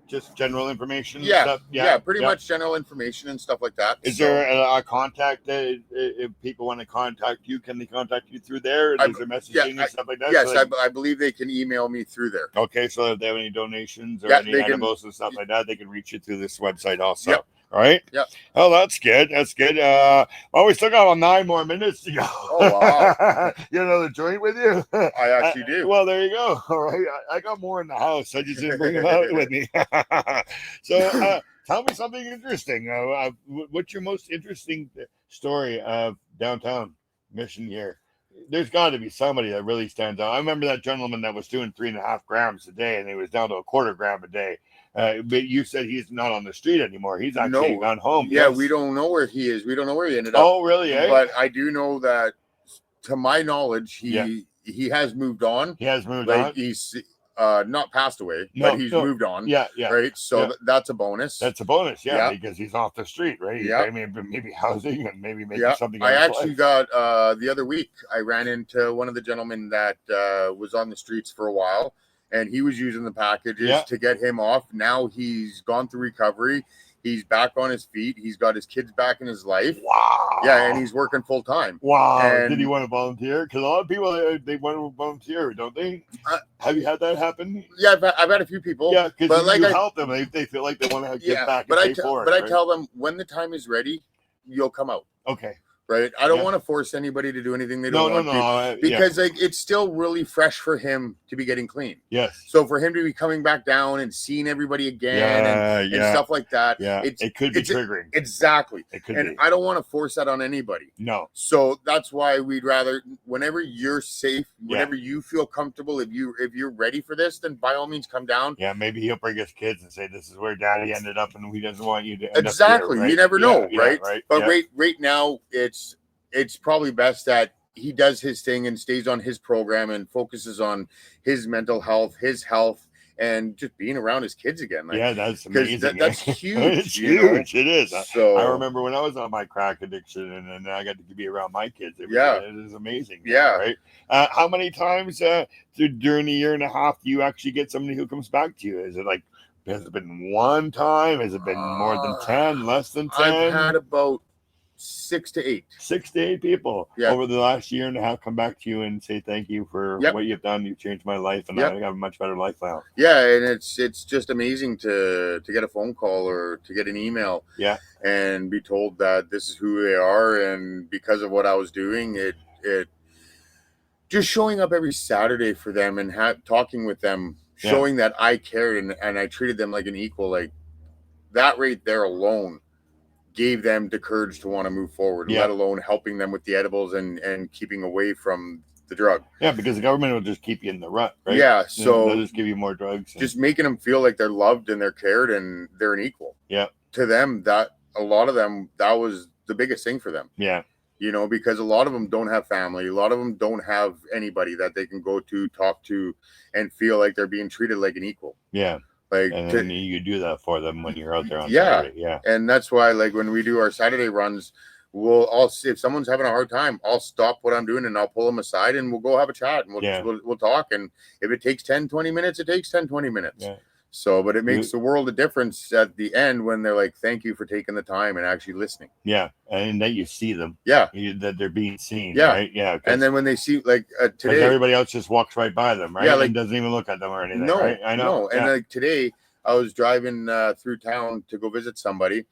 Just general information. Yeah, stuff? Pretty much general information and stuff like that. Is there a contact that if people want to contact you, can they contact you through there? Is there messaging and stuff like that? Yes, So I believe they can email me through there. Okay, so if they have any donations or any edibles and stuff like that, they can reach you through this website also. Yep. All right. Yeah. Oh, that's good. That's good. Well, we still got 9 more minutes to go. Oh wow! You have another joint with you? I actually do. Well, there you go. All right. I got more in the house. I just didn't bring them out with me. So, tell me something interesting. What's your most interesting story of downtown Mission here? There's got to be somebody that really stands out. I remember that gentleman that was doing 3.5 grams a day, and he was down to 1/4 gram a day. But you said he's not on the street anymore. He's actually gone home. Yeah, we don't know where he is. We don't know where he ended up. Oh, really? Eh? But I do know that, to my knowledge, he has moved on. He has moved on. He's not passed away, but he's moved on. Yeah. Right. So that's a bonus. That's a bonus. Yeah, because he's off the street, right? Yeah. I mean, maybe housing and maybe something. I actually got the other week. I ran into one of the gentlemen that was on the streets for a while. And he was using the packages to get him off. Now he's gone through recovery. He's back on his feet. He's got his kids back in his life. Wow. Yeah, and he's working full time. Wow. And did he want to volunteer? Because a lot of people, they want to volunteer, don't they? Have you had that happen? Yeah, I've had a few people. Yeah, because you help them. They feel like they want to get back and pay for it. But I tell them, when the time is ready, you'll come out. Okay. Right. I don't want to force anybody to do anything they don't want to. Because it's still really fresh for him to be getting clean. Yes. So for him to be coming back down and seeing everybody again and stuff like that, it could be triggering. Exactly. It could be. I don't want to force that on anybody. No. So that's why we'd rather, whenever you're safe, whenever you feel comfortable, if you're ready for this, then by all means come down. Yeah, maybe he'll bring his kids and say, "This is where Daddy ended up, and he doesn't want you to." Exactly. Right? You never know, right? Right. But right now, it's probably best that he does his thing and stays on his program and focuses on his mental health, his health, and just being around his kids again. Like, that's amazing. That's huge. It's huge. It is. So I remember when I was on my crack addiction, and then I got to be around my kids. It is amazing. Yeah. Right. How many times during a year and a half do you actually get somebody who comes back to you? Is it like, has it been one time? Has it been more than 10? Less than 10? I've had about 6 to 8. 6 to 8 people over the last year and a half come back to you and say thank you for what you've done. You've changed my life, and I have a much better life now. Yeah, and it's just amazing to get a phone call or to get an email. Yeah, and be told that this is who they are, and because of what I was doing, it just showing up every Saturday for them and talking with them, showing that I cared and I treated them like an equal. Like that right there alone gave them the courage to want to move forward, let alone helping them with the edibles and keeping away from the drug. Yeah, because the government will just keep you in the rut, right? Yeah, so they'll just give you more drugs. Just making them feel like they're loved and they're cared and they're an equal. Yeah. To them, that a lot of them, that was the biggest thing for them. Yeah. You know, because a lot of them don't have family. A lot of them don't have anybody that they can go to, talk to, and feel like they're being treated like an equal. Yeah. Like, and then you do that for them when you're out there on yeah, Saturday. Yeah. And that's why, like, when we do our Saturday runs, I'll see if someone's having a hard time, I'll stop what I'm doing and I'll pull them aside and we'll go have a chat and we'll talk. And if it takes 10, 20 minutes, it takes 10, 20 minutes. Yeah. So, but it makes the world of difference at the end when they're like, thank you for taking the time and actually listening. Yeah. And that you see them. Yeah. That they're being seen. Yeah. Right. Yeah. And then when they see, like, today, everybody else just walks right by them, right? Yeah, like, and doesn't even look at them or anything. No, right? I know. No. And like today, I was driving through town to go visit somebody,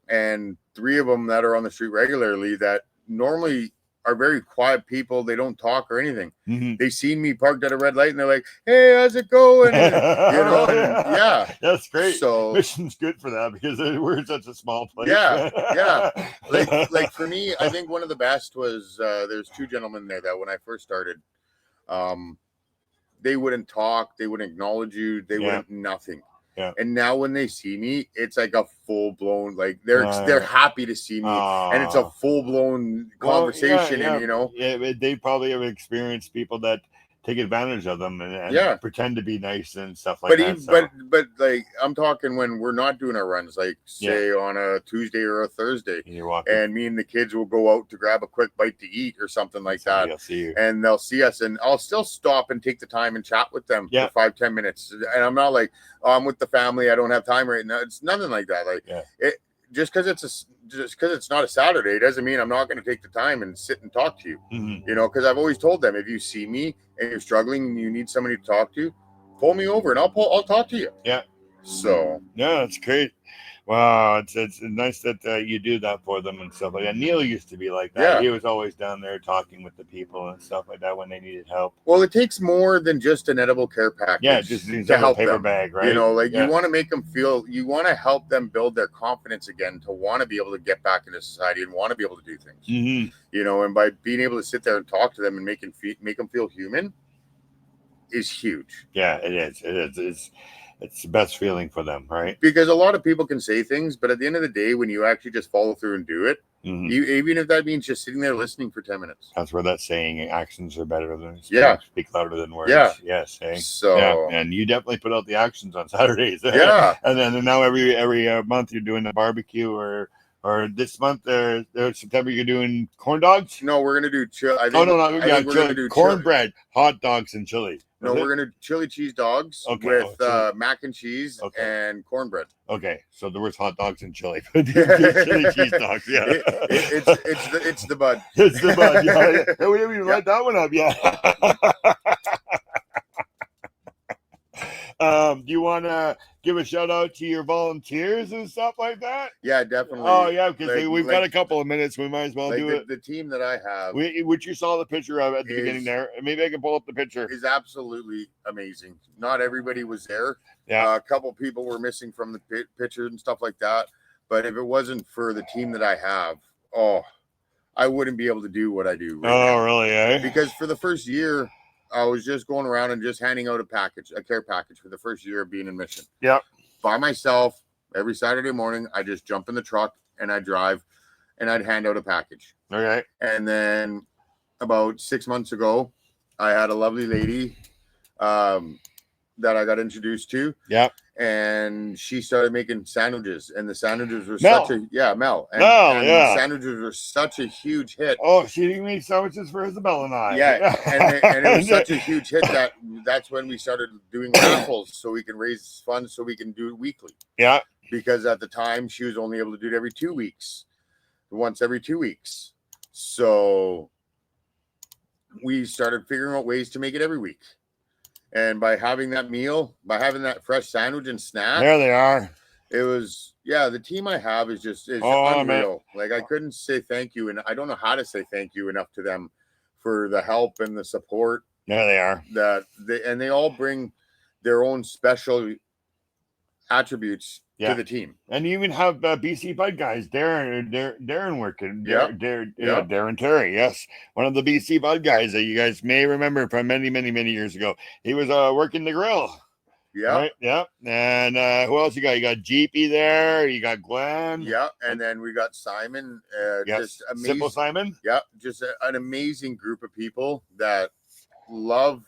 and 3 of them that are on the street regularly that normally are very quiet people. They don't talk or anything. Mm-hmm. They seen me parked at a red light and they're like, hey, how's it going? And, yeah. That's great. So Mission's good for that because we're such a small place. Yeah. Like for me, I think one of the best was there's 2 gentlemen there that when I first started, they wouldn't talk, they wouldn't acknowledge you, they wouldn't nothing. Yeah. And now when they see me, it's like a full blown, like they're happy to see me, and it's a full blown conversation. And they probably have experienced people that take advantage of them and pretend to be nice and stuff like that. But like I'm talking when we're not doing our runs, like say on a Tuesday or a Thursday, and me and the kids will go out to grab a quick bite to eat or something like that, and they'll see us, and I'll still stop and take the time and chat with them for 5-10 minutes, and I'm not like, oh, I'm with the family, I don't have time right now. It's nothing like that. Like it just because it's not a Saturday doesn't mean I'm not going to take the time and sit and talk to you. Mm-hmm. Because I've always told them, if you see me and you're struggling and you need somebody to talk to, pull me over and I'll talk to you. Yeah. So yeah, that's great. Wow, it's nice that you do that for them and stuff like that. Neil used to be like that. Yeah. He was always down there talking with the people and stuff like that when they needed help. Well, it takes more than just an edible care package. Yeah, just to help paper them. bag, right? You want to make them feel, you want to help them build their confidence again to want to be able to get back into society and want to be able to do things. Mm-hmm. And by being able to sit there and talk to them and make them feel human is huge. Yeah, it is. It's the best feeling for them, right? Because a lot of people can say things, but at the end of the day, when you actually just follow through and do it, even if that means just sitting there listening for 10 minutes. That's where that saying, actions are better than speak louder than words. Yeah. Yes. Eh? So, and you definitely put out the actions on Saturdays. Yeah. And then now every month you're doing a barbecue or this month September you're doing corn dogs. No, we're gonna do chili. We're gonna do cornbread, hot dogs, and chili. No, we're gonna do chili cheese dogs with mac and cheese and cornbread. Okay, so there was hot dogs and chili. Chili cheese dogs. Yeah, it's the bud. It's the bud. Yeah, we didn't even light that one up. Yeah. Do you want to give a shout out to your volunteers and stuff like that? Yeah, definitely. Oh yeah, because we've got a couple of minutes. We might as well do it. The team that I have, which you saw the picture of at the beginning there. Maybe I can pull up the picture. Is absolutely amazing. Not everybody was there. Yeah, a couple people were missing from the picture and stuff like that. But if it wasn't for the team that I have, I wouldn't be able to do what I do. Now. Really? Eh? Because for the first year, I was just going around and just handing out a care package for the first year of being in mission. Yep. By myself, every Saturday morning, I just jump in the truck and I drive and I'd hand out a package. Okay. And then about 6 months ago, I had a lovely lady that I got introduced to. Yep. And she started making sandwiches, and the sandwiches were Mel. Mel. And The sandwiches were such a huge hit. Oh, she made sandwiches for Isabel and I. Yeah, and it was such a huge hit that's when we started doing raffles so we can raise funds so we can do it weekly. Yeah. Because at the time she was only able to do it every 2 weeks, once every 2 weeks. So we started figuring out ways to make it every week. And by having that meal, by having that fresh sandwich and snack, there they are. It was, the team I have is unreal. Man. Like I couldn't say thank you, and I don't know how to say thank you enough to them for the help and the support. There they are. They all bring their own special attributes to the team. And you even have BC Bud guys, Darren working. Darren Terry, yes. One of the BC Bud guys that you guys may remember from many, many, many years ago. He was working the grill. Yeah. Right? Yeah. And who else you got? You got Jeepy there. You got Glenn. Yeah. And then we got Simon. Just amazing. Simple Simon. Yeah. Just an amazing group of people that love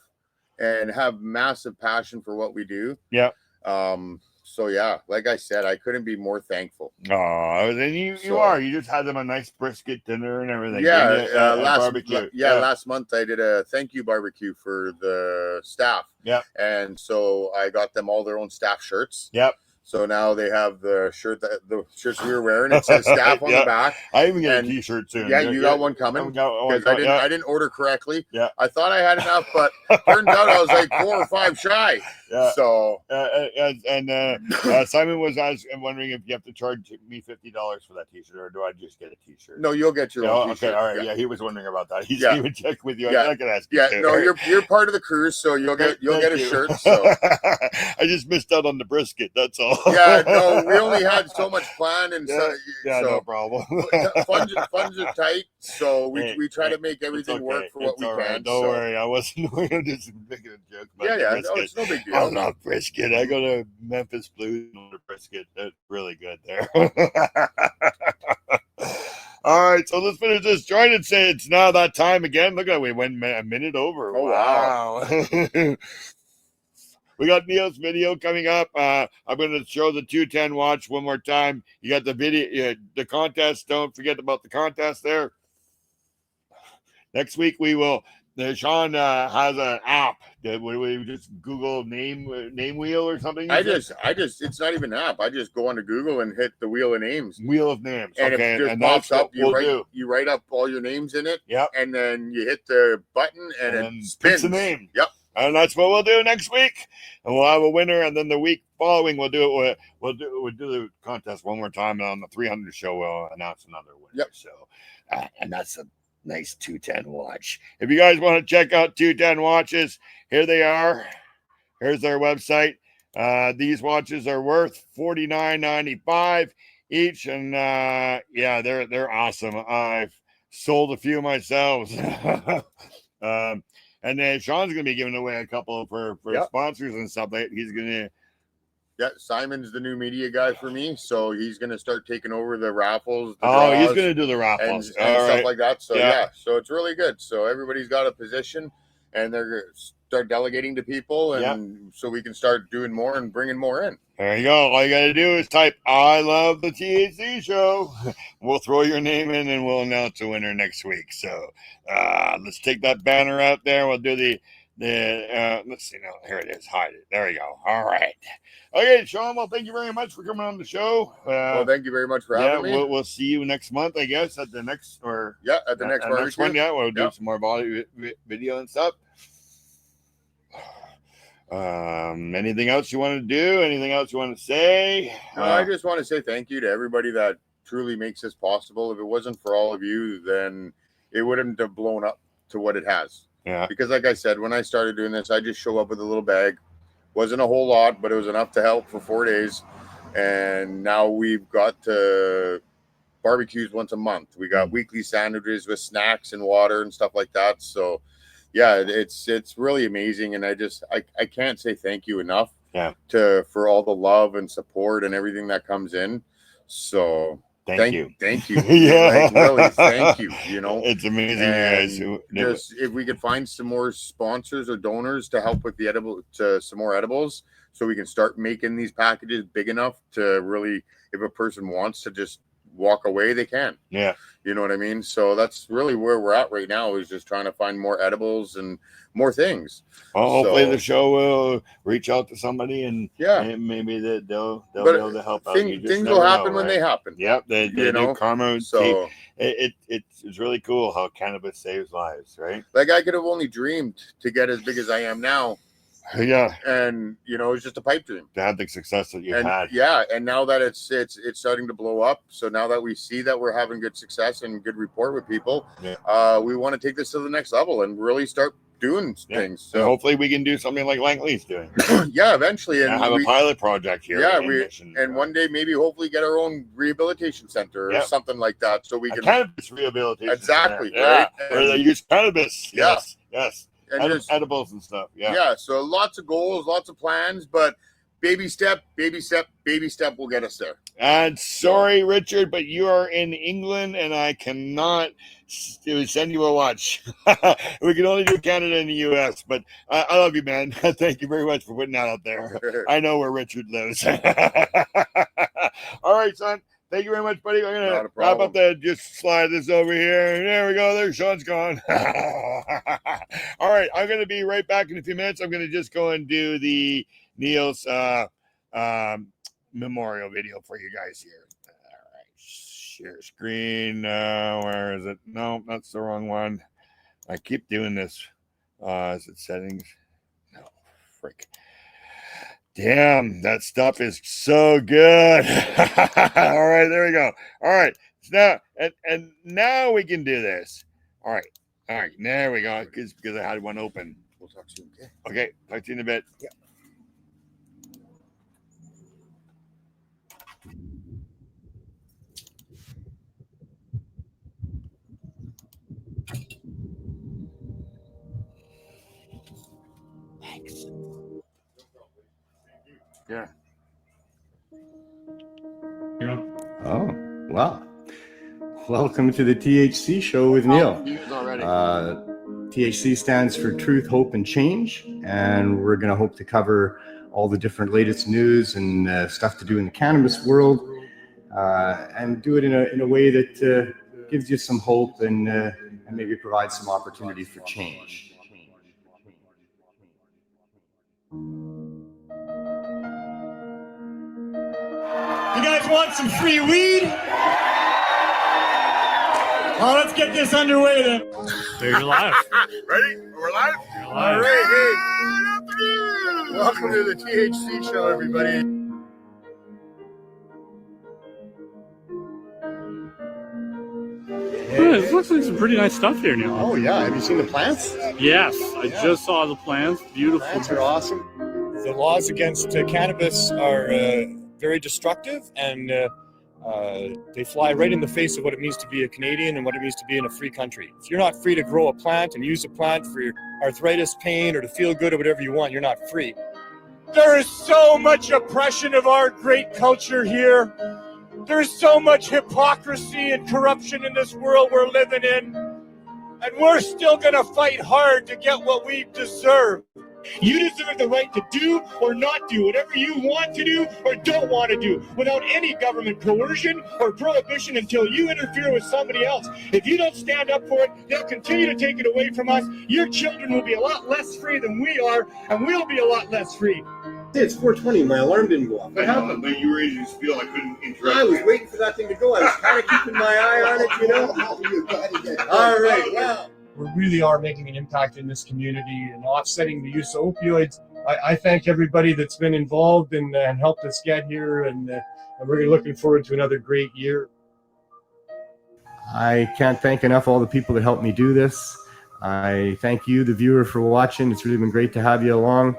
and have massive passion for what we do. Yeah. So yeah, like I said, I couldn't be more thankful. Oh, then you are. You just had them a nice brisket dinner and everything. Yeah, barbecue. Last month I did a thank you barbecue for the staff. Yeah. And so I got them all their own staff shirts. Yep. So now they have the shirts we were wearing. It says staff on the back. I even get a T-shirt soon. Yeah, you got one coming. Because I didn't order correctly. Yeah. I thought I had enough, but turns out I was like 4 or 5 shy. Yeah. So Simon was wondering if you have to charge me $50 for that T-shirt, or do I just get a T-shirt? No, you'll get your own T-shirt. Okay, all right. Yeah, he was wondering about that. He's even checked with you. I can ask you. Yeah, no, you're part of the cruise, so you'll get a shirt. So I just missed out on the brisket. That's all. Yeah, no, we only had so much planned, and so no problem. funds are tight, so we try to make everything work for what we can. Don't worry, I wasn't just making a joke about brisket. No, it's no big deal. I love brisket. I go to Memphis Blues and order brisket. That's really good there. All right, so let's finish this joint and say it's now that time again. Look at it, we went a minute over. Oh, wow. We got Neil's video coming up. I'm going to show the 210 watch one more time. You got the video, the contest. Don't forget about the contest there. Next week we will. Sean has an app. Would we just Google name wheel or something? It's not even an app. I just go onto Google and hit the wheel of names. Wheel of names. And okay. if it just pops up, you write up all your names in it. Yep. And then you hit the button and it spins the name. Yep. And that's what we'll do next week. And we'll have a winner. And then the week following, we'll do the contest one more time. And on the 300 show, we'll announce another winner. Yep. So, and that's a nice 210 watch. If you guys want to check out 210 watches, here they are. Here's their website. These watches are worth $49.95 each. And they're awesome. I've sold a few myself. And then Sean's going to be giving away a couple for sponsors and stuff. He's going to. Yeah, Simon's the new media guy for me, so he's going to start taking over the raffles. He's going to do the raffles and stuff like that. So so it's really good. So everybody's got a position, and they're going to start delegating to people, and so we can start doing more and bringing more in. There you go. All you got to do is type "I love the THC show." We'll throw your name in, and we'll announce the winner next week. So let's take that banner out there. We'll do the let's see now. Here it is. Hide it. There you go. All right. Okay, Sean. Well, thank you very much for coming on the show. Well, thank you very much for having me. We'll see you next month, I guess, at the next at the next one. Yeah, we'll do some more body video and stuff. Anything else you want to do? Anything else you want to say? No, I just want to say thank you to everybody that truly makes this possible. If it wasn't for all of you, then it wouldn't have blown up to what it has. Yeah. Because like I said, when I started doing this, I just show up with a little bag. Wasn't a whole lot, but it was enough to help for 4 days. And now we've got barbecues once a month. We got weekly sandwiches with snacks and water and stuff like that. So yeah, it's really amazing. And I can't say thank you enough for all the love and support and everything that comes in. So thank you. Yeah, really, thank you. It's amazing, and you guys. Just if we could find some more sponsors or donors to help with some more edibles, so we can start making these packages big enough to really, if a person wants to just walk away, they can. Yeah, you know what I mean. So that's really where we're at right now, is just trying to find more edibles and more things. Well, hopefully the show will reach out to somebody and maybe they'll be able to help out. Things will happen when they happen. Yep, they do. Karma. So it's really cool how cannabis saves lives, right? Like I could have only dreamed to get as big as I am now. Yeah, and it's just a pipe dream to have the success that you've had. Yeah, and now that it's starting to blow up, so now that we see that we're having good success and good rapport with people, we want to take this to the next level and really start doing things. So hopefully we can do something like Langley's doing. Yeah, eventually, and have a pilot project here. Yeah, one day maybe hopefully get our own rehabilitation center or something like that, so we can cannabis rehabilitation. Exactly. Center. Right? Where they use cannabis. Yes. And edibles and stuff. So lots of goals, lots of plans, but baby step will get us there. And sorry, Richard, but you are in England, and I cannot send you a watch. We can only do Canada and the U.S., but I love you, man. Thank you very much for putting that out there. I know where Richard lives. All right, son. Thank you very much, buddy. I'm going to wrap up just slide this over here. There we go. There, Sean's gone. All right, I'm going to be right back in a few minutes. I'm going to just go and do the Neil's memorial video for you guys here. All right, share screen. Where is it? No, that's the wrong one. I keep doing this. Is it settings? No, frick. Damn, that stuff is so good. All right, there we go. All right, now and now we can do this. All right, there we go. Because I had one open. We'll talk soon. Okay, talk to you in a bit. Yeah. Thanks. Yeah. Oh, wow. Welcome to the THC show with Neil. THC stands for Truth, Hope, and Change, and we're going to hope to cover all the different latest news and stuff to do in the cannabis world, and do it in a way that gives you some hope and maybe provides some opportunity for change. You guys want some free weed? Well, let's get this underway then. There you're live. Ready? We're live? You're All live. right, hey. Welcome to the THC show, everybody. It looks like some pretty nice stuff here, Neil. Oh, yeah. Have you seen the plants? Yes, I just saw the plants. Beautiful. Plants are awesome. The laws against cannabis are very destructive, and they fly right in the face of what it means to be a Canadian and what it means to be in a free country. If you're not free to grow a plant and use a plant for your arthritis, pain, or to feel good or whatever you want, you're not free. There is so much oppression of our great culture here. There's so much hypocrisy and corruption in this world we're living in. And we're still going to fight hard to get what we deserve. You deserve the right to do or not do whatever you want to do or don't want to do without any government coercion or prohibition until you interfere with somebody else. If you don't stand up for it, they'll continue to take it away from us. Your children will be a lot less free than we are, and we'll be a lot less free. It's 4:20. My alarm didn't go off. What happened? But you were raising spiel. I couldn't interrupt. I was waiting for that thing to go. I was kind of keeping my eye on it, you know. All right. Well, We really are making an impact in this community and offsetting the use of opioids. I thank everybody that's been involved and helped us get here, and we're looking forward to another great year. I can't thank enough all the people that helped me do this. I thank you, the viewer, for watching. It's really been great to have you along.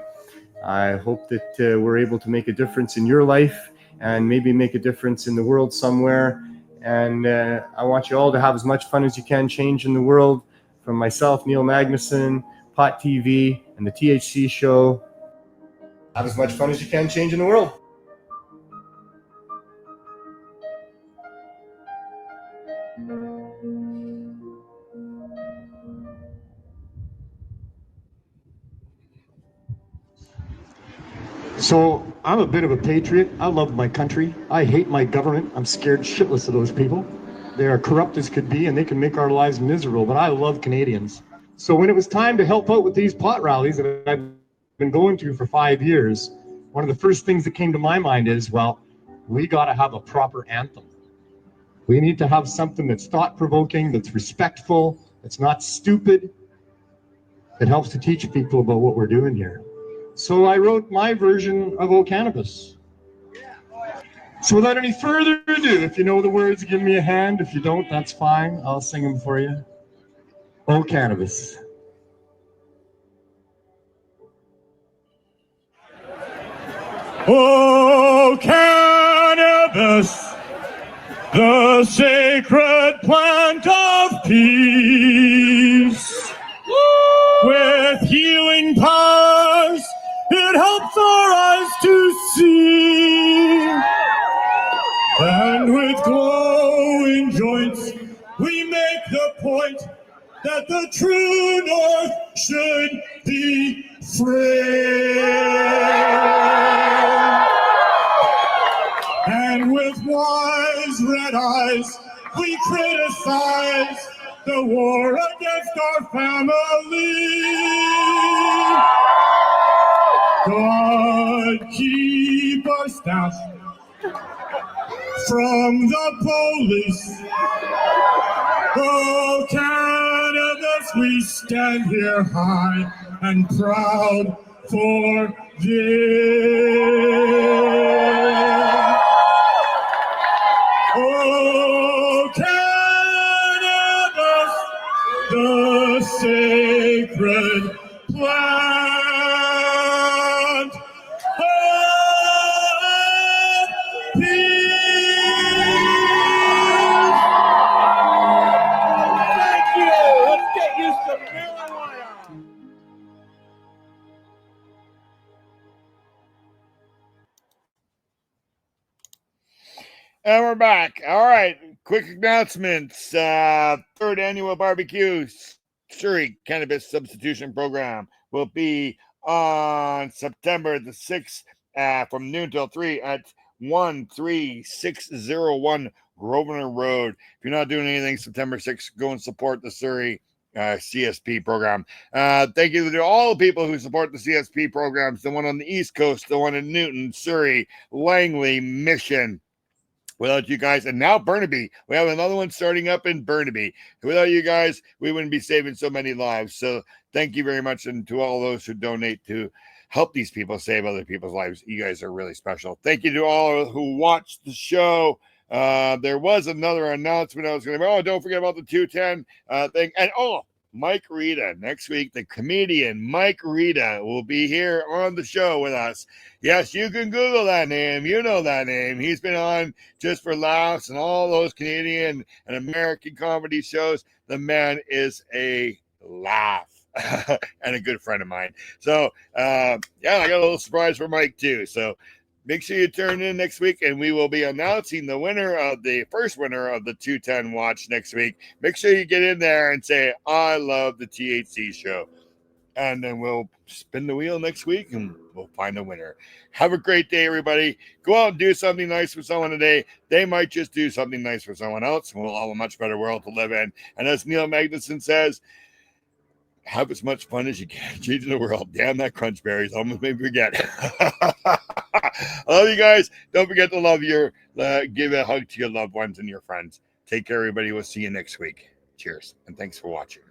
I hope that we're able to make a difference in your life and maybe make a difference in the world somewhere. And I want you all to have as much fun as you can changing the world. From myself, Neil Magnuson, Pot TV, and the THC show. Have as much fun as you can changing the world. So I'm a bit of a patriot. I love my country. I hate my government. I'm scared shitless of those people. They are corrupt as could be, and they can make our lives miserable, but I love Canadians. So when it was time to help out with these pot rallies that I've been going to for 5 years, one of the first things that came to my mind is, well, we got to have a proper anthem. We need to have something that's thought-provoking, that's respectful, that's not stupid, that helps to teach people about what we're doing here. So I wrote my version of O Cannabis. So without any further ado, if you know the words, give me a hand. If you don't, that's fine. I'll sing them for you. O Cannabis. O cannabis, the sacred plant of peace. With healing powers, it helps our eyes to see. And with glowing joints, we make the point that the true north should be free. And with wise red eyes, we criticize the war against our family. God keep our staff from the police. Oh, cannabis, we stand here high and proud for this. Oh, cannabis, the sacred plant of Thank you. Let's get you some marijuana. And we're back. All right. Quick announcements. Third annual barbecue Surrey Cannabis Substitution Program will be on September the 6th from noon till 3 at 13601 Grosvenor Road. If you're not doing anything September 6th, go and support the Surrey CSP program. Thank you to all the people who support the CSP programs, the one on the East Coast, the one in Newton, Surrey, Langley, Mission. Without you guys, and now Burnaby, we have another one starting up in Burnaby. Without you guys, we wouldn't be saving so many lives. So thank you very much, and to all those who donate to help these people save other people's lives. You guys are really special. Thank you to all who watched the show. There was another announcement I was going to. Oh, don't forget about the 210 thing. And Mike Rita next week. The comedian Mike Rita will be here on the show with us. Yes, you can Google that name. You know that name. He's been on Just for Laughs and all those Canadian and American comedy shows. The man is a laugh and a good friend of mine. So, I got a little surprise for Mike too. So make sure you turn in next week, and we will be announcing the first winner of the 210 watch next week. Make sure you get in there and say, I love the THC show. And then we'll spin the wheel next week and we'll find a winner. Have a great day, everybody. Go out and do something nice for someone today. They might just do something nice for someone else, and we'll all have a much better world to live in. And as Neil Magnuson says, have as much fun as you can changing the world. Damn, that crunch berries almost made me forget. I love you guys. Don't forget to give a hug to your loved ones and your friends. Take care, everybody. We'll see you next week. Cheers, and thanks for watching.